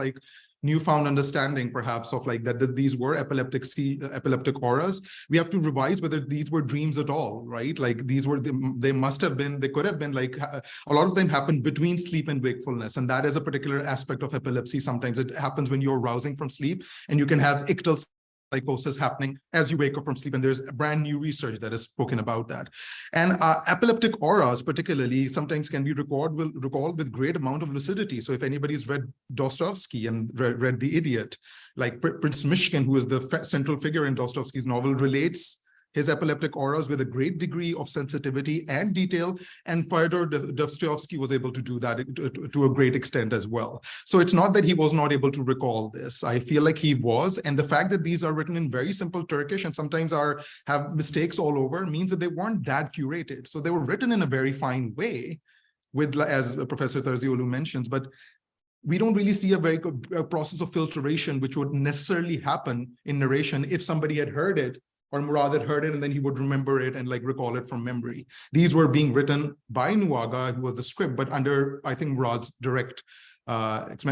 newfound understanding perhaps of that these were epileptic auras, we have to revise whether these were dreams at all, right? They must have been, they could have been a lot of them happened between sleep and wakefulness. And that is a particular aspect of epilepsy. Sometimes it happens when you're rousing from sleep, and you can have ictal psychosis happening as you wake up from sleep, and there's brand new research that has spoken about that. And epileptic auras particularly sometimes can be recalled with great amount of lucidity. So if anybody's read Dostoevsky and read The Idiot, Prince Mishkin, who is the central figure in Dostoevsky's novel, relates his epileptic auras with a great degree of sensitivity and detail, and Fyodor Dostoevsky was able to do that to a great extent as well. So it's not that he was not able to recall this. I feel like he was, and the fact that these are written in very simple Turkish and sometimes have mistakes all over means that they weren't that curated. So they were written in a very fine way, with, as Professor Terzioğlu mentions, but we don't really see a very good process of filtration which would necessarily happen in narration if somebody had heard it, or Murad had heard it and then he would remember it and recall it from memory. These were being written by Nuaga, who was the script, but under, I think, Murad's direct guidance.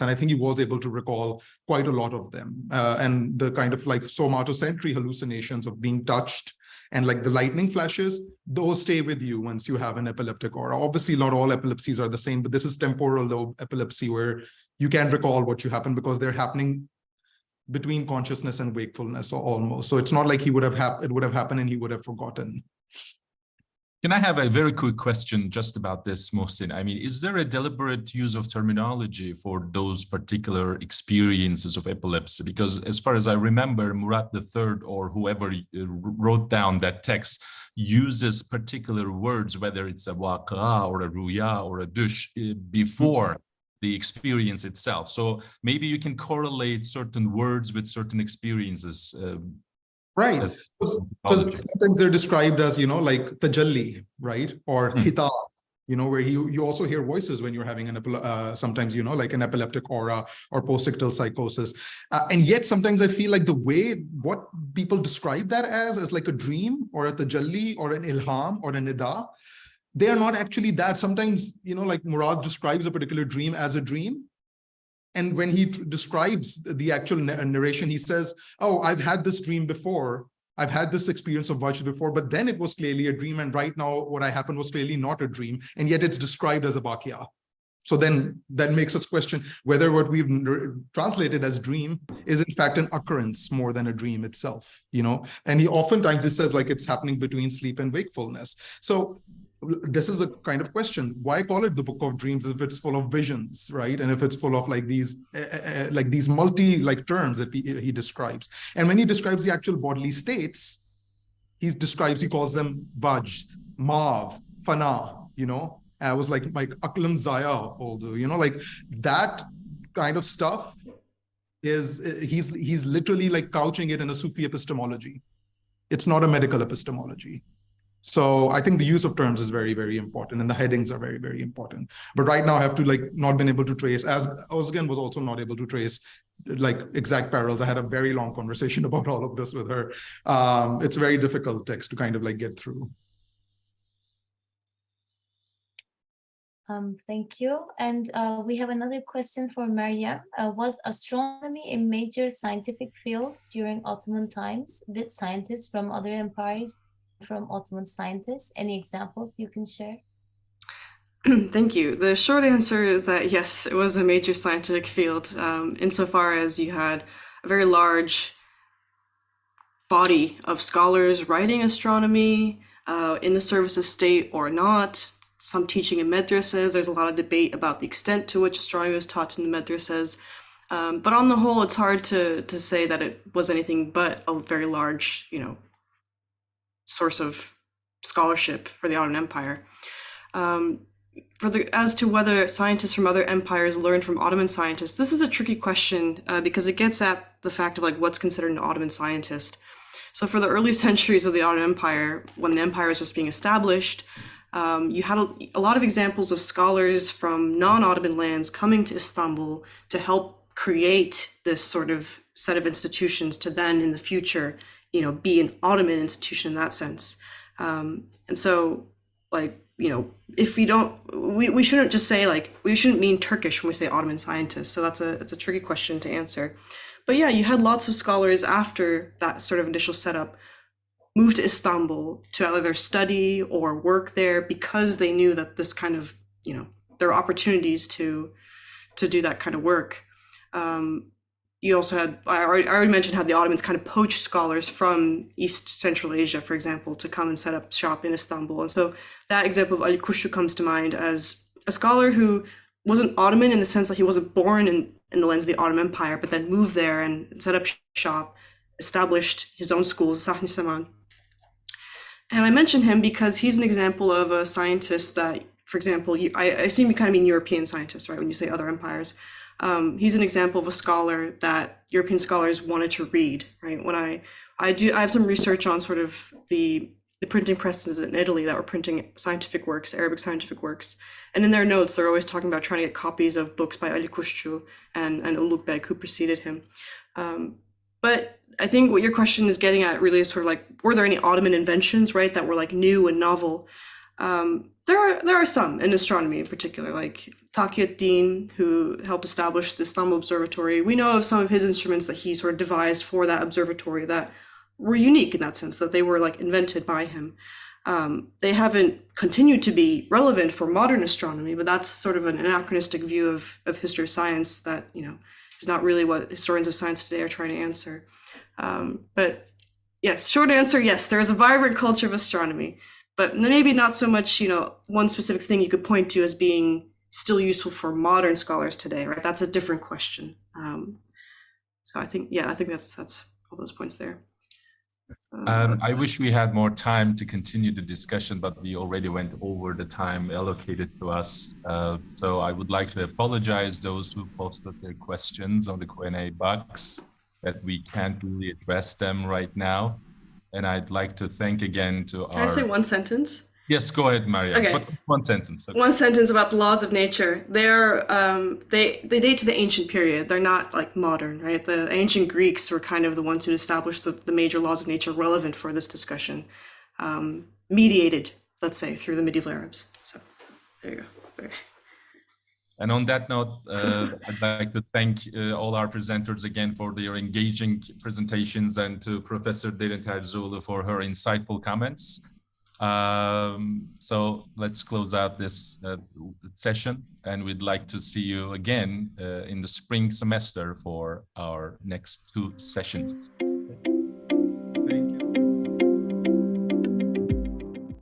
And I think he was able to recall quite a lot of them. And the kind of somatosensory hallucinations of being touched and the lightning flashes, those stay with you once you have an epileptic aura. Obviously, not all epilepsies are the same, but this is temporal lobe epilepsy, where you can't recall what you happened because they're happening between consciousness and wakefulness almost. So it's not like it would have happened and he would have forgotten. Can I have a very quick question just about this, Mohsin? I mean, is there a deliberate use of terminology for those particular experiences of epilepsy? Because as far as I remember, Murad III or whoever wrote down that text uses particular words, whether it's a waqa or a ruya or a dush, before the experience itself. So maybe you can correlate certain words with certain experiences. Right, because sometimes they're described as, tajalli, right? Or hitab, where you also hear voices when you're having sometimes, an epileptic aura or post-ictal psychosis. And yet sometimes I feel like the way what people describe that as is like a dream or a tajalli or an ilham or a nida, they are not actually that. Sometimes, Murad describes a particular dream as a dream. And when he describes the actual narration, he says, oh, I've had this dream before. I've had this experience of Vajra before, but then it was clearly a dream. And right now what happened was clearly not a dream. And yet it's described as a Baqia. So then that makes us question whether what we've translated as dream is in fact an occurrence more than a dream itself, And he oftentimes, it says it's happening between sleep and wakefulness. So this is a kind of question. Why call it the Book of Dreams if it's full of visions, right? And if it's full of these multi terms that he describes. And when he describes the actual bodily states, he calls them Vajd, Mav, Fana, I was like Aklam Zaya, that kind of stuff is, he's literally couching it in a Sufi epistemology. It's not a medical epistemology. So I think the use of terms is very, very important, and the headings are very, very important. But right now I have to not been able to trace, as Özgen was also not able to trace exact parallels. I had a very long conversation about all of this with her. It's a very difficult text to kind of get through. Thank you. And we have another question for Maryam. Was astronomy a major scientific field during Ottoman times? Did scientists from other empires, from Ottoman scientists? Any examples you can share? Thank you. The short answer is that yes, it was a major scientific field, insofar as you had a very large body of scholars writing astronomy, in the service of state or not. Some teaching in madrasas. There's a lot of debate about the extent to which astronomy was taught in the madrasas. But on the whole, it's hard to say that it was anything but a very large, source of scholarship for the Ottoman Empire. As to whether scientists from other empires learned from Ottoman scientists, this is a tricky question because it gets at the fact of what's considered an Ottoman scientist. So for the early centuries of the Ottoman Empire, when the empire was just being established, you had a lot of examples of scholars from non-Ottoman lands coming to Istanbul to help create this sort of set of institutions to then in the future, be an Ottoman institution in that sense. And so if we don't, we shouldn't just say we shouldn't mean Turkish when we say Ottoman scientists. So it's a tricky question to answer. But yeah, you had lots of scholars after that sort of initial setup move to Istanbul to either study or work there because they knew that this kind of, there are opportunities to do that kind of work. You also had, I already mentioned how the Ottomans kind of poached scholars from East Central Asia, for example, to come and set up shop in Istanbul. And so that example of Ali Kushtu comes to mind as a scholar who wasn't Ottoman in the sense that he wasn't born in the lands of the Ottoman Empire, but then moved there and set up shop, established his own schools, Sahni Saman. And I mention him because he's an example of a scientist that, for example, I assume you kind of mean European scientists, right, when you say other empires. He's an example of a scholar that European scholars wanted to read, right? When I have some research on sort of the printing presses in Italy that were printing scientific works, Arabic scientific works. And in their notes, they're always talking about trying to get copies of books by Ali Kushtu and Ulugh who preceded him. But I think what your question is getting at really is sort of were there any Ottoman inventions, right, that were new and novel? There are some in astronomy in particular, like Taqiyuddin, who helped establish the Istanbul Observatory. We know of some of his instruments that he sort of devised for that observatory that were unique in that sense, that they were invented by him. They haven't continued to be relevant for modern astronomy, but that's sort of an anachronistic view of history of science that, is not really what historians of science today are trying to answer. But yes, short answer, yes, there is a vibrant culture of astronomy, but maybe not so much, one specific thing you could point to as being still useful for modern scholars today, right? That's a different question. So I think that's all those points there. I wish we had more time to continue the discussion, but we already went over the time allocated to us. So I would like to apologize those who posted their questions on the Q&A box that we can't really address them right now. And I'd like to thank again to Can I say one sentence? Yes, go ahead, Maryam. Okay. But one sentence. Okay. One sentence about the laws of nature. They date to the ancient period. They're not modern, right? The ancient Greeks were kind of the ones who established the major laws of nature relevant for this discussion, mediated, let's say, through the medieval Arabs. So there you go. And on that note, I'd like to thank all our presenters again for their engaging presentations and to Professor Derin Terzioğlu for her insightful comments. So let's close out this session, and we'd like to see you again in the spring semester for our next 2 sessions.